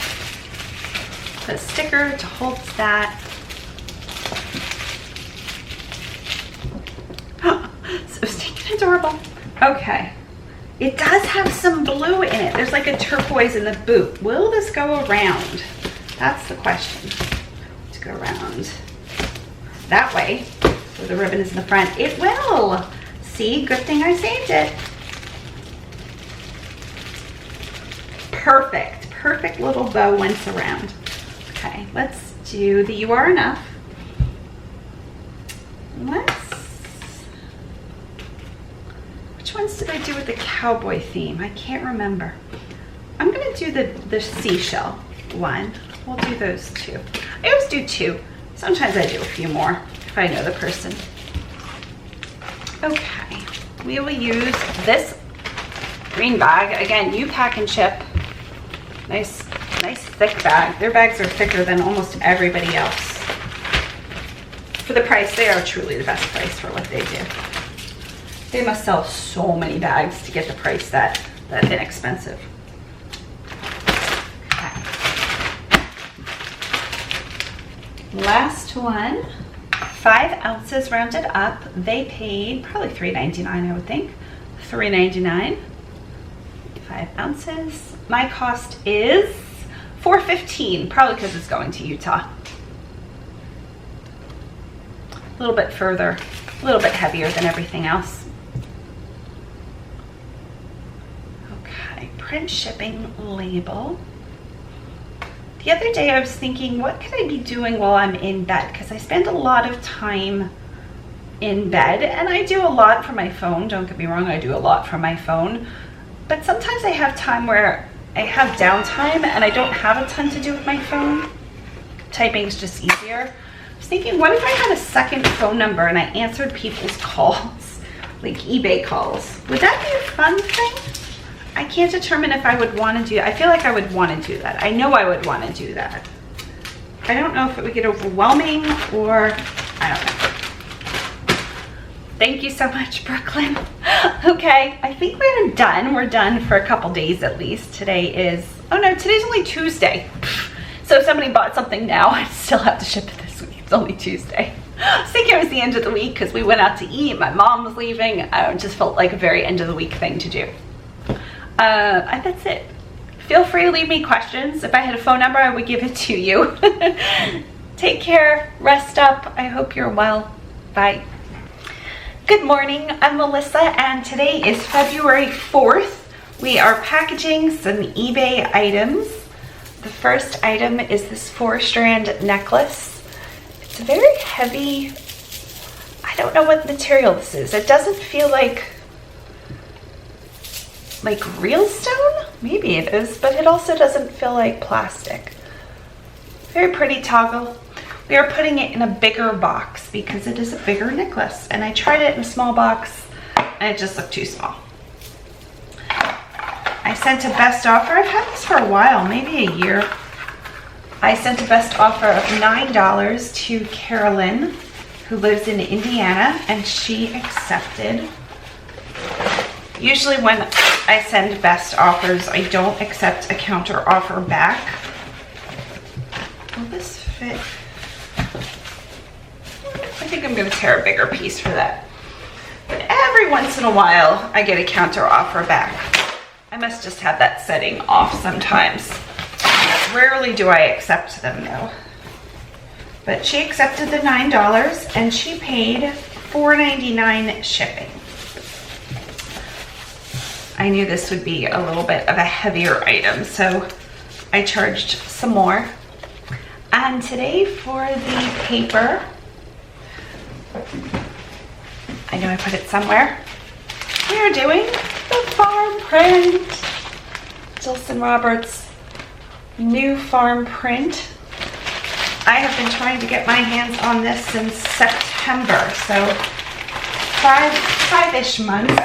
Put a sticker to hold that. So stinking adorable. Okay. It does have some blue in it. There's like a turquoise in the boot. Will this go around? That's the question. To go around that way, so the ribbon is in the front. It will. See, good thing I saved it. Perfect. Perfect little bow once around. Okay, let's do the You Are Enough. Which ones did I do with the cowboy theme? I can't remember. I'm gonna do the seashell one. We'll do those two. I always do two. Sometimes I do a few more if I know the person. Okay, we will use this green bag. Again, you pack and ship. Nice thick bag. Their bags are thicker than almost everybody else. For the price, they are truly the best price for what they do. They must sell so many bags to get the price that inexpensive. Okay. Last one, 5 ounces rounded up. They paid probably $3.99, I would think. $3.99, 5 ounces. My cost is $4.15, probably because it's going to Utah. A little bit further, a little bit heavier than everything else. Okay, print shipping label. The other day I was thinking, what could I be doing while I'm in bed? Because I spend a lot of time in bed, and I do a lot from my phone. Don't get me wrong, I do a lot from my phone. But sometimes I have time where I have downtime and I don't have a ton to do with my phone. Typing is just easier. I was thinking, what if I had a second phone number and I answered people's calls, like eBay calls? Would that be a fun thing? I can't determine if I would want to do that. I feel like I would want to do that. I know I would want to do that. I don't know if it would get overwhelming or I don't know. Thank you so much, Brooklyn. Okay, I think we're done. We're done for a couple days at least. Today is, oh no, today's only Tuesday. So if somebody bought something now, I'd still have to ship it this week. It's only Tuesday. I was thinking it was the end of the week because we went out to eat. My mom was leaving. It just felt like a very end of the week thing to do. That's it. Feel free to leave me questions. If I had a phone number, I would give it to you. Take care. Rest up. I hope you're well. Bye. Good morning. I'm Melissa, and today is February 4th. We are packaging some eBay items. The first item is this 4-strand necklace. It's very heavy. I don't know what material this is. It doesn't feel like real stone? Maybe it is, but it also doesn't feel like plastic. Very pretty toggle. We are putting it in a bigger box because it is a bigger necklace, and I tried it in a small box and it just looked too small. I sent a best offer. I've had this for a while, maybe a year. I sent a best offer of $9 to Carolyn, who lives in Indiana, and she accepted. Usually when I send best offers, I don't accept a counter offer back. Will this fit? I think I'm going to tear a bigger piece for that. But every once in a while, I get a counter offer back. I must just have that setting off sometimes. Rarely do I accept them though. But she accepted the $9 and she paid $4.99 shipping. I knew this would be a little bit of a heavier item, so I charged some more. And today for the paper, I know I put it somewhere. We are doing the farm print. Jilson Roberts' new farm print. I have been trying to get my hands on this since September, so five-ish months.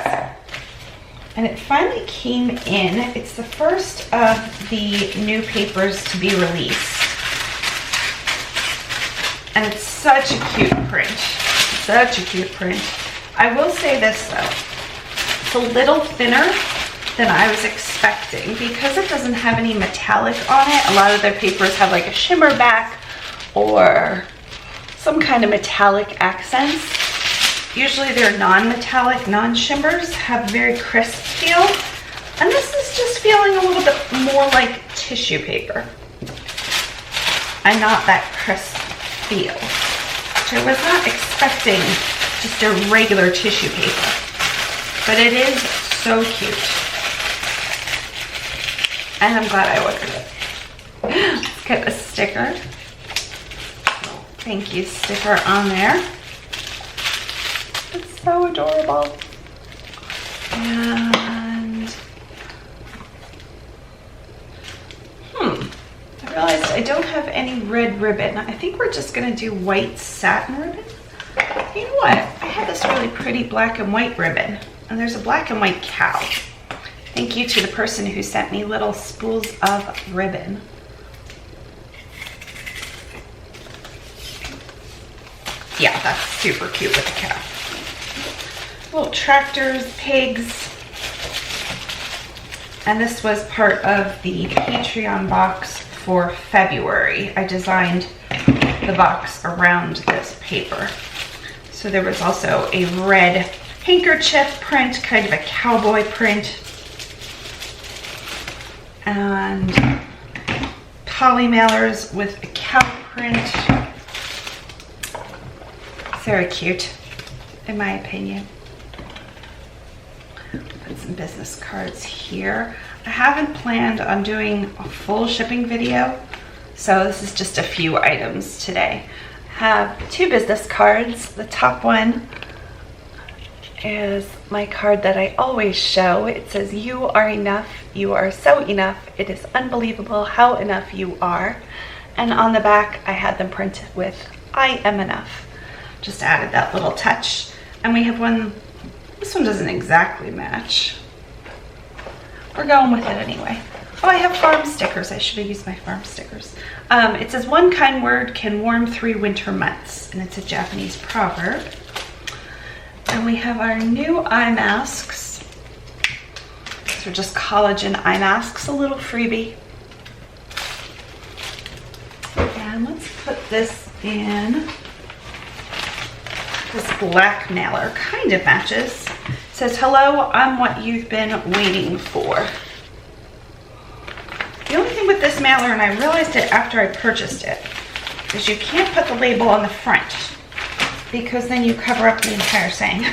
and it finally came in. It's the first of the new papers to be released. And it's such a cute print. Such a cute print. I will say this though. It's a little thinner than I was expecting because it doesn't have any metallic on it. A lot of their papers have like a shimmer back or some kind of metallic accents. Usually they're non-metallic, non-shimmers, have very crisp feel. And this is just feeling a little bit more like tissue paper and not that crisp feel, which I was not expecting just a regular tissue paper, but it is so cute. And I'm glad I ordered it. Let's get a sticker. Thank you sticker on there. It's so adorable. And I realized I don't have any red ribbon. I think we're just gonna do white satin ribbon. You know what? I had this really pretty black and white ribbon, and there's a black and white cow. Thank you to the person who sent me little spools of ribbon. Yeah, that's super cute with the cow. Little tractors, pigs. And this was part of the Patreon box for February. I designed the box around this paper. So there was also a red handkerchief print, kind of a cowboy print. And poly mailers with a cow print. Very cute, in my opinion. Put some business cards here. I haven't planned on doing a full shipping video, so this is just a few items today. I have 2 business cards. The top one is my card that I always show. It says, "You are enough. You are so enough. It is unbelievable how enough you are." And on the back, I had them printed with, "I am enough." Just added that little touch. And we have one, this one doesn't exactly match. We're going with it anyway. Oh, I have farm stickers. I should have used my farm stickers. It says, "One kind word can warm 3 winter months." And it's a Japanese proverb. And we have our new eye masks. These are just collagen eye masks, a little freebie. And let's put this in. This black mailer kind of matches. It says, "Hello, I'm what you've been waiting for." The only thing with this mailer, and I realized it after I purchased it, is you can't put the label on the front because then you cover up the entire saying.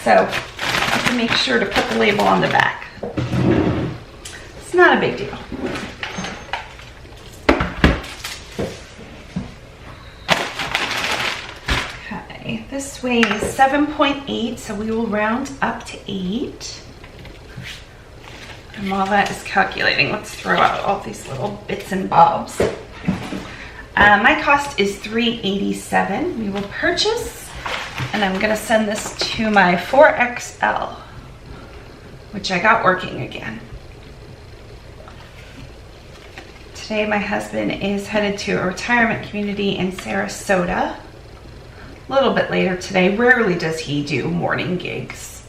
So you have to make sure to put the label on the back. It's not a big deal. Okay, this weighs 7.8, so we will round up to 8. And while that is calculating, let's throw out all these little bits and bobs. My cost is $3.87. We will purchase, and I'm gonna send this to my 4XL, which I got working again. Today, my husband is headed to a retirement community in Sarasota. A little bit later today. Rarely does he do morning gigs.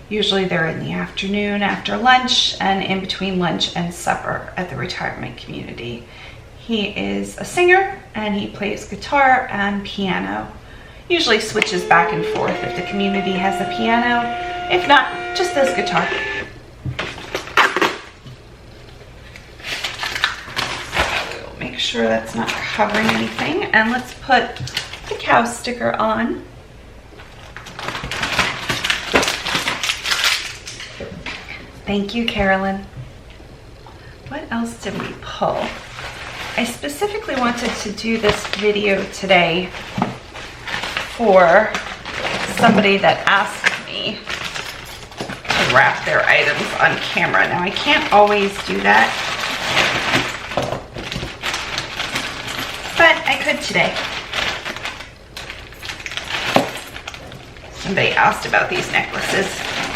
Usually they're in the afternoon after lunch and in between lunch and supper at the retirement community. He is a singer and he plays guitar and piano. Usually switches back and forth if the community has a piano. If not, just does guitar. So we'll make sure that's not covering anything. And let's put the cow sticker on. Thank you, Carolyn. What else did we pull? I specifically wanted to do this video today for somebody that asked me to wrap their items on camera. Now, I can't always do that, but I could today. Somebody asked about these necklaces.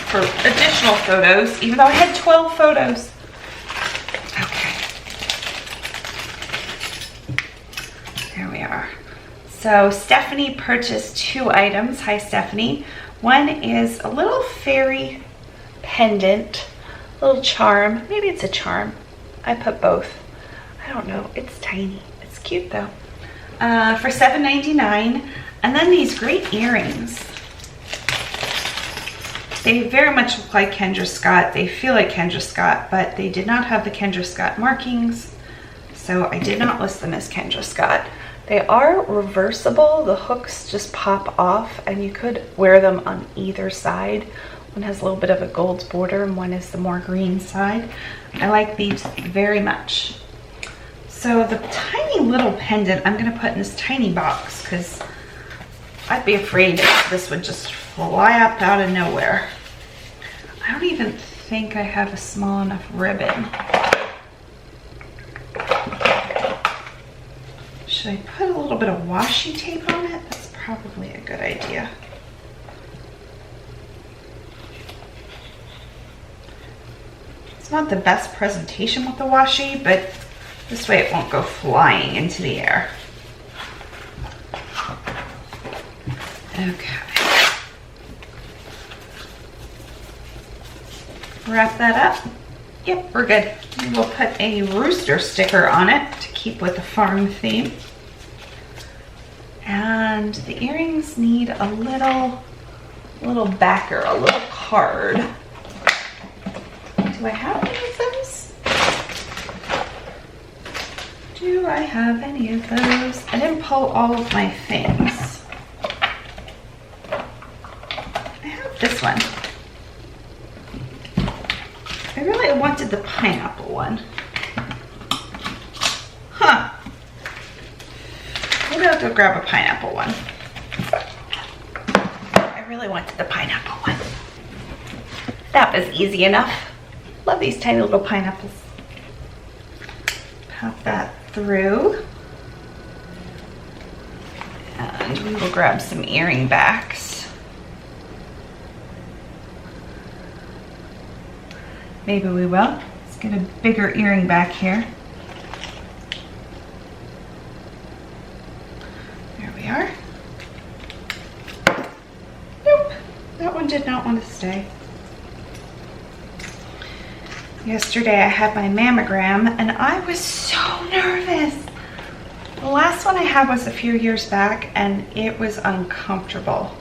for additional photos, even though I had 12 photos. Okay. There we are. So Stephanie purchased 2 items. Hi, Stephanie. One is a little fairy pendant, little charm. Maybe it's a charm. I put both. I don't know. It's tiny. It's cute though. For $7.99. And then these great earrings. They very much look like Kendra Scott. They feel like Kendra Scott, but they did not have the Kendra Scott markings. So I did not list them as Kendra Scott. They are reversible. The hooks just pop off and you could wear them on either side. One has a little bit of a gold border and one is the more green side. I like these very much. So the tiny little pendant I'm gonna put in this tiny box because I'd be afraid this would just fly up out of nowhere. I don't even think I have a small enough ribbon. Should I put a little bit of washi tape on it? That's probably a good idea. It's not the best presentation with the washi, but this way it won't go flying into the air. Okay. Wrap that up. Yep, we're good. We'll put a rooster sticker on it to keep with the farm theme. And the earrings need a little backer, a little card. Do I have any of those? Do I have any of those? I didn't pull all of my things. I have this one. I really wanted the pineapple one. Huh. Maybe I'll go grab a pineapple one. I really wanted the pineapple one. That was easy enough. Love these tiny little pineapples. Pop that through. And we will grab some earring backs. Maybe we will. Let's get a bigger earring back here. There we are. Nope, that one did not want to stay. Yesterday I had my mammogram and I was so nervous. The last one I had was a few years back and it was uncomfortable.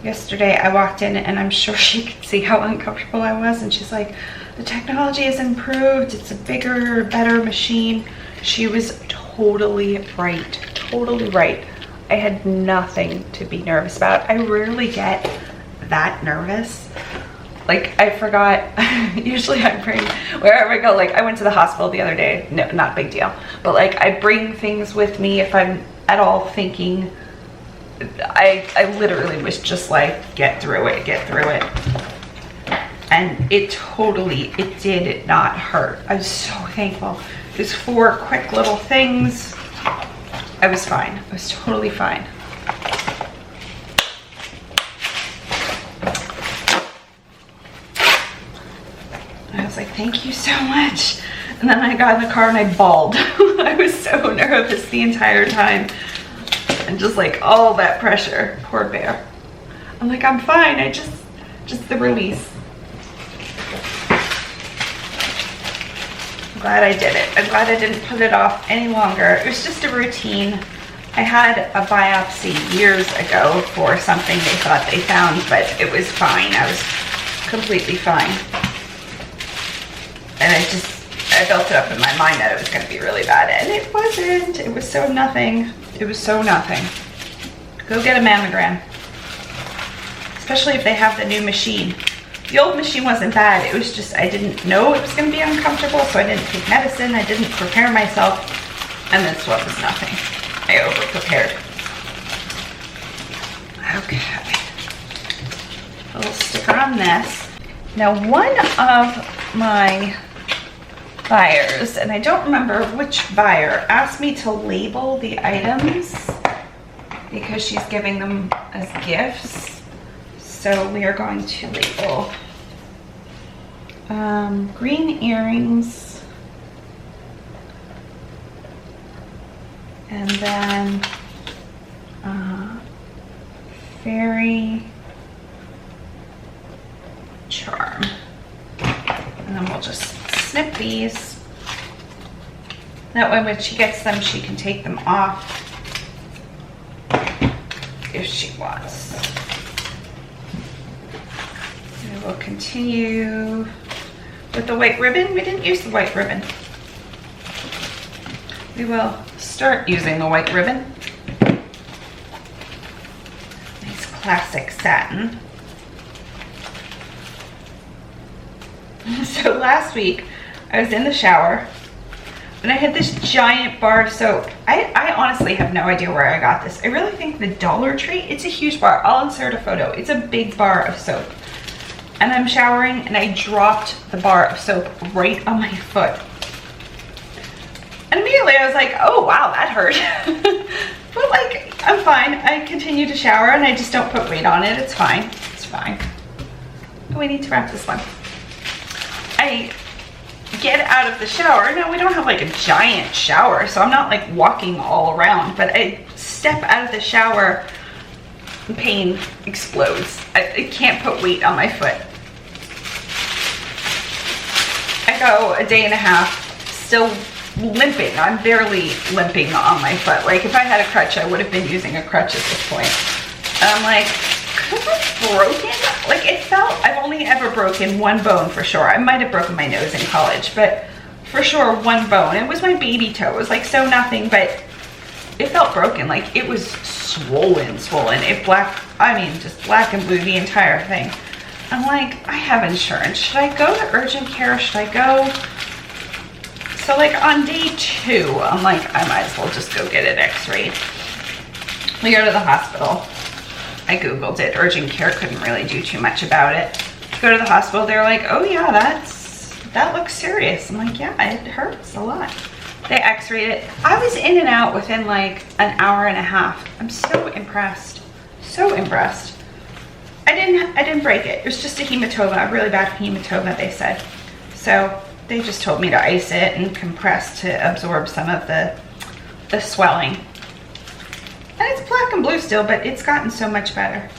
Yesterday I walked in and I'm sure she could see how uncomfortable I was, and she's like, the technology has improved, it's a bigger, better machine. She was totally right, totally right. I had nothing to be nervous about. I rarely get that nervous. Like, I forgot, usually I bring, wherever I go, like I went to the hospital the other day, no, not a big deal, but like I bring things with me if I'm at all thinking. I literally was just like, get through it, get through it. And it did not hurt. I was so thankful. It was 4 quick little things. I was fine, I was totally fine. I was like, thank you so much. And then I got in the car and I bawled. I was so nervous the entire time. And just like all that pressure, poor bear. I'm like, I'm fine, I just the release. I'm glad I did it. I'm glad I didn't put it off any longer. It was just a routine. I had a biopsy years ago for something they thought they found, but it was fine. I was completely fine. And I built it up in my mind that it was going to be really bad, and it wasn't. It was so nothing. It was so nothing. Go get a mammogram, especially if they have the new machine. The old machine wasn't bad. It was just I didn't know it was going to be uncomfortable, so I didn't take medicine. I didn't prepare myself, and this one was nothing. I over-prepared. Okay. A little sticker on this. Now, one of my buyers, and I don't remember which buyer, asked me to label the items because she's giving them as gifts. So we are going to label green earrings, and then fairy charm. And then we'll just snip these. That way when she gets them, she can take them off if she wants. And we'll continue with the white ribbon. We didn't use the white ribbon. We will start using the white ribbon. Nice classic satin. So last week I was in the shower and I had this giant bar of soap. I honestly have no idea where I got this. I really think the Dollar Tree, it's a huge bar. I'll insert a photo. It's a big bar of soap. And I'm showering and I dropped the bar of soap right on my foot. And immediately I was like, oh wow, that hurt. But like, I'm fine. I continue to shower and I just don't put weight on it. It's fine. It's fine. Oh, we need to wrap this one. I get out of the shower. Now we don't have like a giant shower, so I'm not like walking all around, but I step out of the shower, pain explodes. I can't put weight on my foot. I go a day and a half still limping. I'm barely limping on my foot. Like if I had a crutch, I would have been using a crutch at this point. And I'm like, could I have broken? Like it felt, I've only ever broken one bone for sure. I might have broken my nose in college, but for sure one bone. It was my baby toe. It was like so nothing, but it felt broken. Like it was swollen. It just black and blue, the entire thing. I'm like, I have insurance. Should I go to urgent care? Should I go? So like on day 2, I'm like, I might as well just go get it x-rayed. We go to the hospital. I Googled it. Urgent care couldn't really do too much about it. Go to the hospital. They're like, oh yeah, that looks serious. I'm like, yeah, it hurts a lot. They x-rayed it. I was in and out within like an hour and a half. I'm so impressed. So impressed. I didn't break it. It was just a hematoma, a really bad hematoma, they said. So they just told me to ice it and compress to absorb some of the swelling. And it's black and blue still, but it's gotten so much better.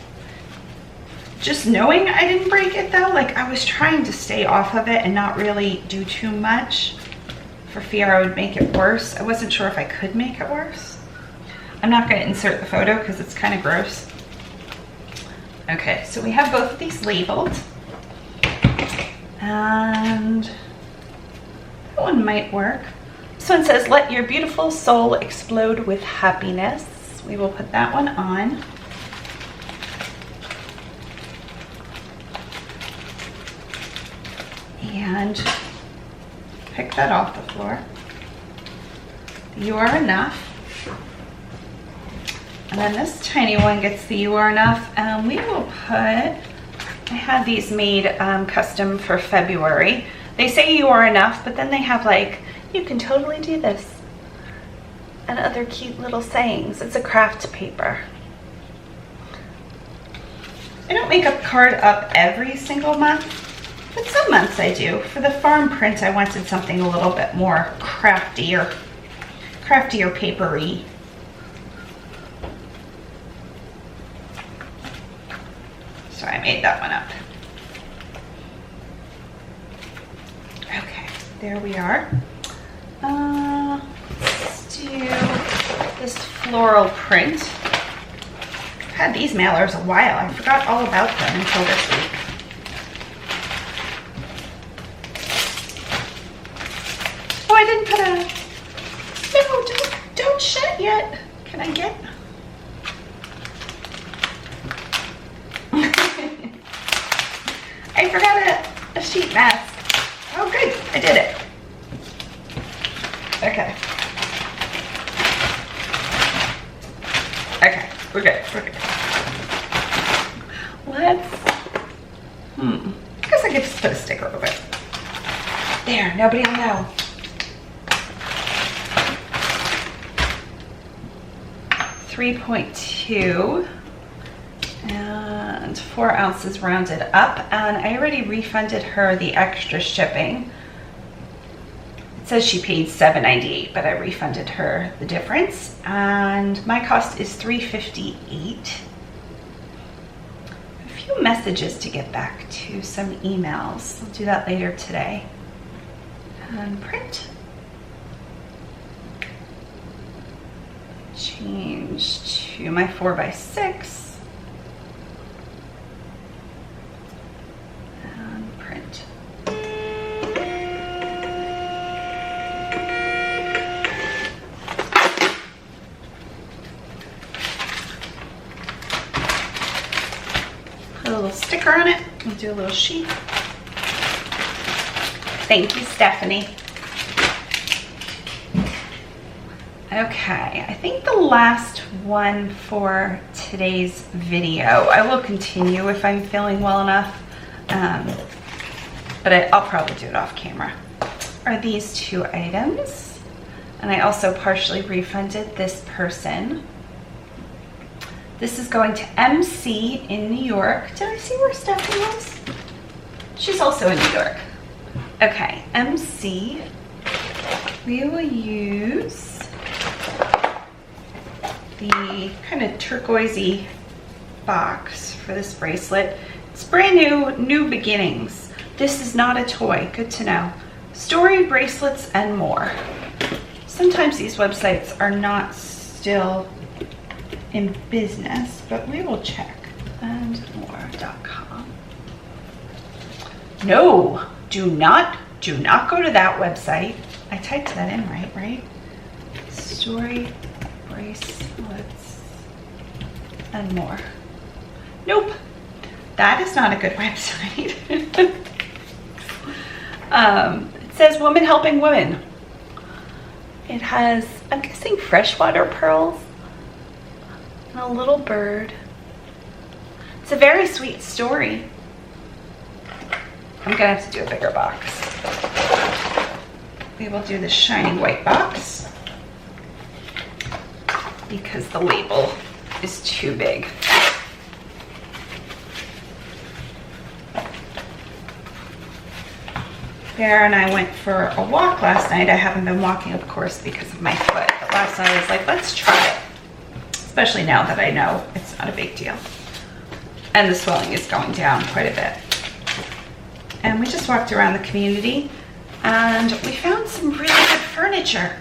Just knowing I didn't break it though, like I was trying to stay off of it and not really do too much for fear I would make it worse. I wasn't sure if I could make it worse. I'm not going to insert the photo because it's kind of gross. Okay, so we have both of these labeled. And that one might work. This one says, let your beautiful soul explode with happiness. We will put that one on. And pick that off the floor. You are enough. And then this tiny one gets the you are enough. And we will put, I had these made custom for February. They say you are enough, but then they have like, you can totally do this. And other cute little sayings. It's a craft paper. I don't make a card up every single month, but some months I do. For the farm print, I wanted something a little bit more craftier papery. So I made that one up. Okay, there we are. Let's do this floral print. I've had these mailers a while. I forgot all about them until this week. Oh, I didn't put a... No, don't shut yet. Can I get... I forgot a sheet mask. Oh, good. I did it. Okay. Okay, we're good. Let's, I guess I could just put a sticker over it. There, nobody will know. .2. And 4 ounces rounded up, and I already refunded her the extra shipping. It says she paid $7.98, but I refunded her the difference, and my cost is $3.58. A few messages to get back to, some emails. I'll do that later today. And print. Change to my 4x6. And print. Put a little sticker on it and do a little sheet. Thank you, Stephanie. Okay, I think the last one for today's video, I will continue if I'm feeling well enough, but I'll probably do it off camera, are these 2 items. And I also partially refunded this person. This is going to MC in New York. Did I see where Stephanie was? She's also in New York. Okay, MC, we will use the kind of turquoisey box for this bracelet. It's brand new beginnings. This is not a toy, good to know. Story, bracelets, and more. Sometimes these websites are not still in business, but we will check. andmore.com. No, do not go to that website. I typed that in right? Story, bracelets, and more. Nope, that is not a good website. It says woman helping women. It has, I'm guessing, freshwater pearls and a little bird. It's a very sweet story. I'm gonna have to do a bigger box. We will do the shiny white box because the label is too big. Bear and I went for a walk last night. I haven't been walking, of course, because of my foot. But last night I was like, let's try it. Especially now that I know it's not a big deal. And the swelling is going down quite a bit. And we just walked around the community and we found some really good furniture.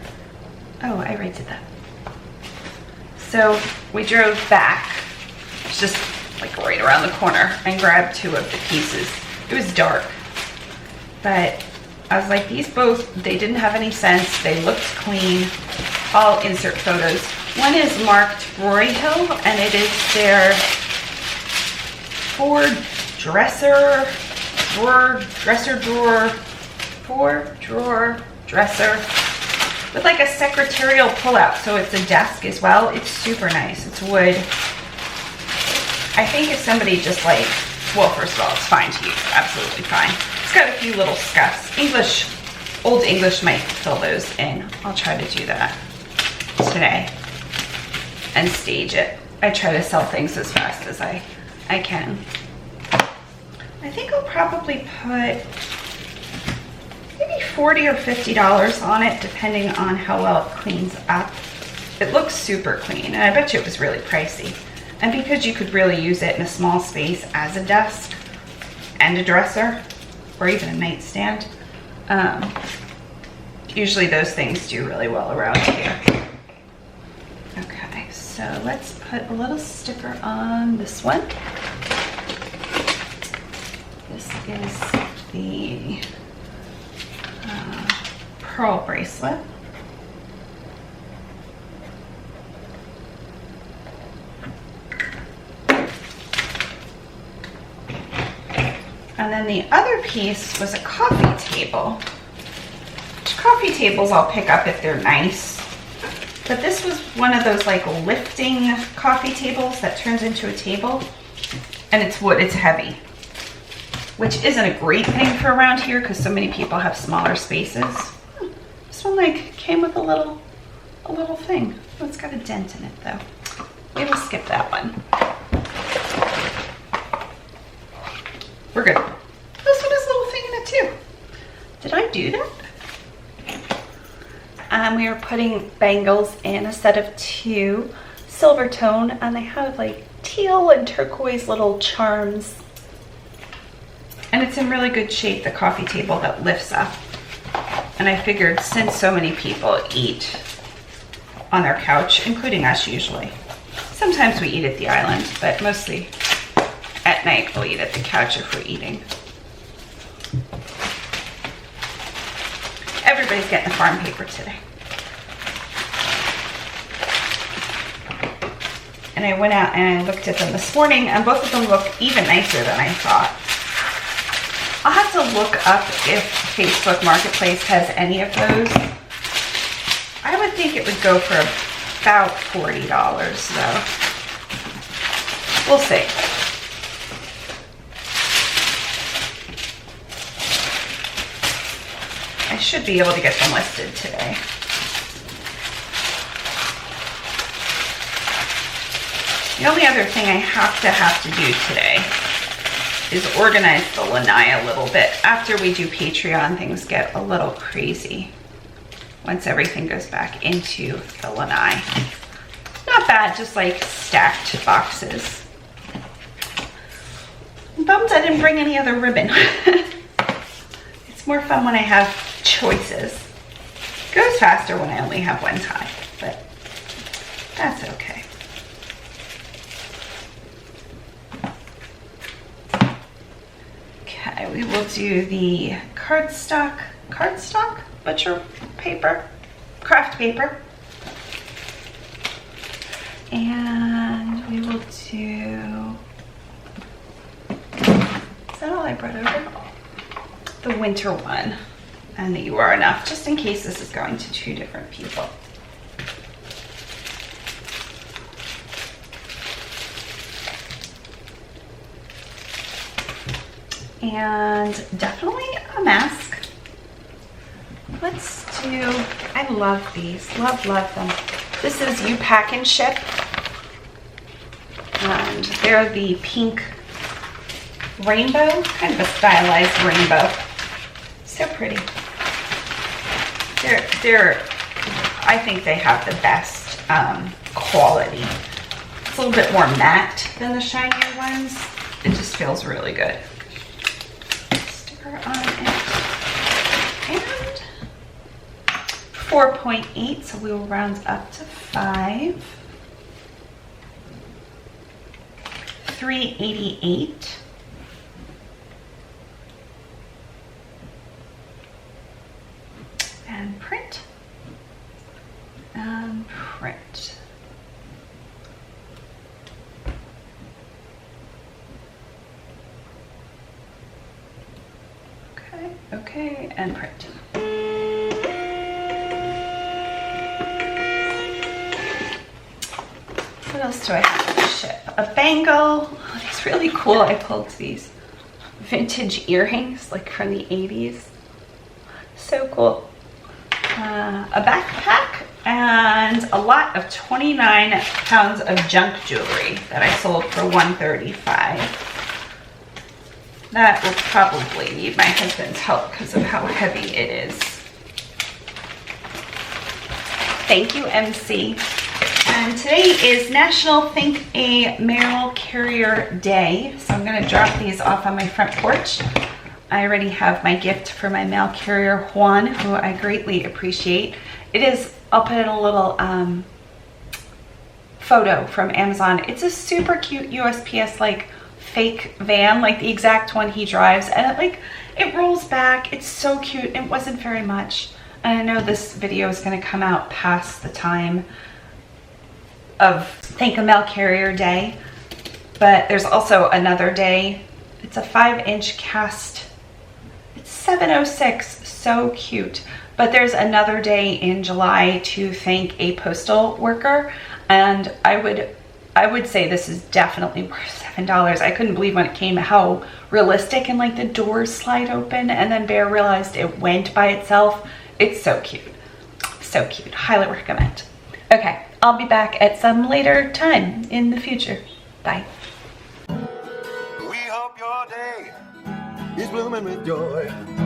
Oh, I already did that. So we drove back, it's just like right around the corner, and grabbed 2 of the pieces. It was dark, but I was like, these both, they didn't have any sense. They looked clean. I'll insert photos. One is marked Rory Hill, and it is their 4-drawer dresser with like a secretarial pull-out, so it's a desk as well. It's super nice. It's wood. I think if somebody just like, well, first of all, it's fine to use, absolutely fine. It's got a few little scuffs. Old English might fill those in. I'll try to do that today and stage it. I try to sell things as fast as I can. I think I'll probably put maybe $40 or $50 on it, depending on how well it cleans up. It looks super clean, and I bet you it was really pricey. And because you could really use it in a small space as a desk and a dresser, or even a nightstand, usually those things do really well around here. Okay, so let's put a little sticker on this one. This is the pearl bracelet. And then the other piece was a coffee table. Coffee tables I'll pick up if they're nice. But this was one of those like lifting coffee tables that turns into a table. And it's wood, it's heavy. Which isn't a great thing for around here because so many people have smaller spaces. This one like came with a little thing. Oh, it's got a dent in it though. We will skip that one. we're good. This one has a little thing in it too. Did I do that? We are putting bangles in a set of 2 silver tone, and they have like teal and turquoise little charms. And it's in really good shape, the coffee table that lifts up. And I figured since so many people eat on their couch, including us usually. Sometimes we eat at the island, but mostly at night we'll eat at the couch if we're eating. Everybody's getting the farm paper today. And I went out and I looked at them this morning, and both of them look even nicer than I thought. I'll have to look up if Facebook Marketplace has any of those. I would think it would go for about $40 though. We'll see. I should be able to get them listed today. The only other thing I have to do today is organize the lanai a little bit. After we do Patreon, things get a little crazy once everything goes back into the lanai. Not bad, just like stacked boxes. I'm bummed I didn't bring any other ribbon. It's more fun when I have choices. It goes faster when I only have one tie, but that's okay. Okay, we will do the cardstock, butcher paper, craft paper. And we will do, is that all I brought over? The winter one, and the You Are Enough, just in case this is going to 2 different people. And definitely a mask. Let's do, I love these, love them. This is You Pack and Ship. And they're the pink rainbow, kind of a stylized rainbow. So pretty. I think they have the best quality. It's a little bit more matte than the shinier ones. It just feels really good. Sticker on it. And 4.8, so we will round up to 5. 388. And print. And print. Okay, and print. What else do I have to ship? A bangle. Oh, these really cool. I pulled these vintage earrings, like from the 80s. So cool. A backpack and a lot of 29 pounds of junk jewelry that I sold for $135. That will probably need my husband's help because of how heavy it is. Thank you, MC. And today is National Think a Mail Carrier Day, so I'm going to drop these off on my front porch. I already have my gift for my mail carrier, Juan, who I greatly appreciate. It is, I'll put in a little photo from Amazon. It's a super cute USPS like fake van, like the exact one he drives, and it rolls back. It's so cute. It wasn't very much. And I know this video is going to come out past the time of Thank a Mail Carrier Day, but there's also another day. It's a 5-inch cast. It's $7.06. So cute. But there's another day in July to thank a postal worker, and I would say this is definitely worth $7. I couldn't believe when it came how realistic, and like the doors slide open, and then Bear realized it went by itself. It's so cute. So cute. Highly recommend. Okay, I'll be back at some later time in the future. Bye. We hope your day is blooming with joy.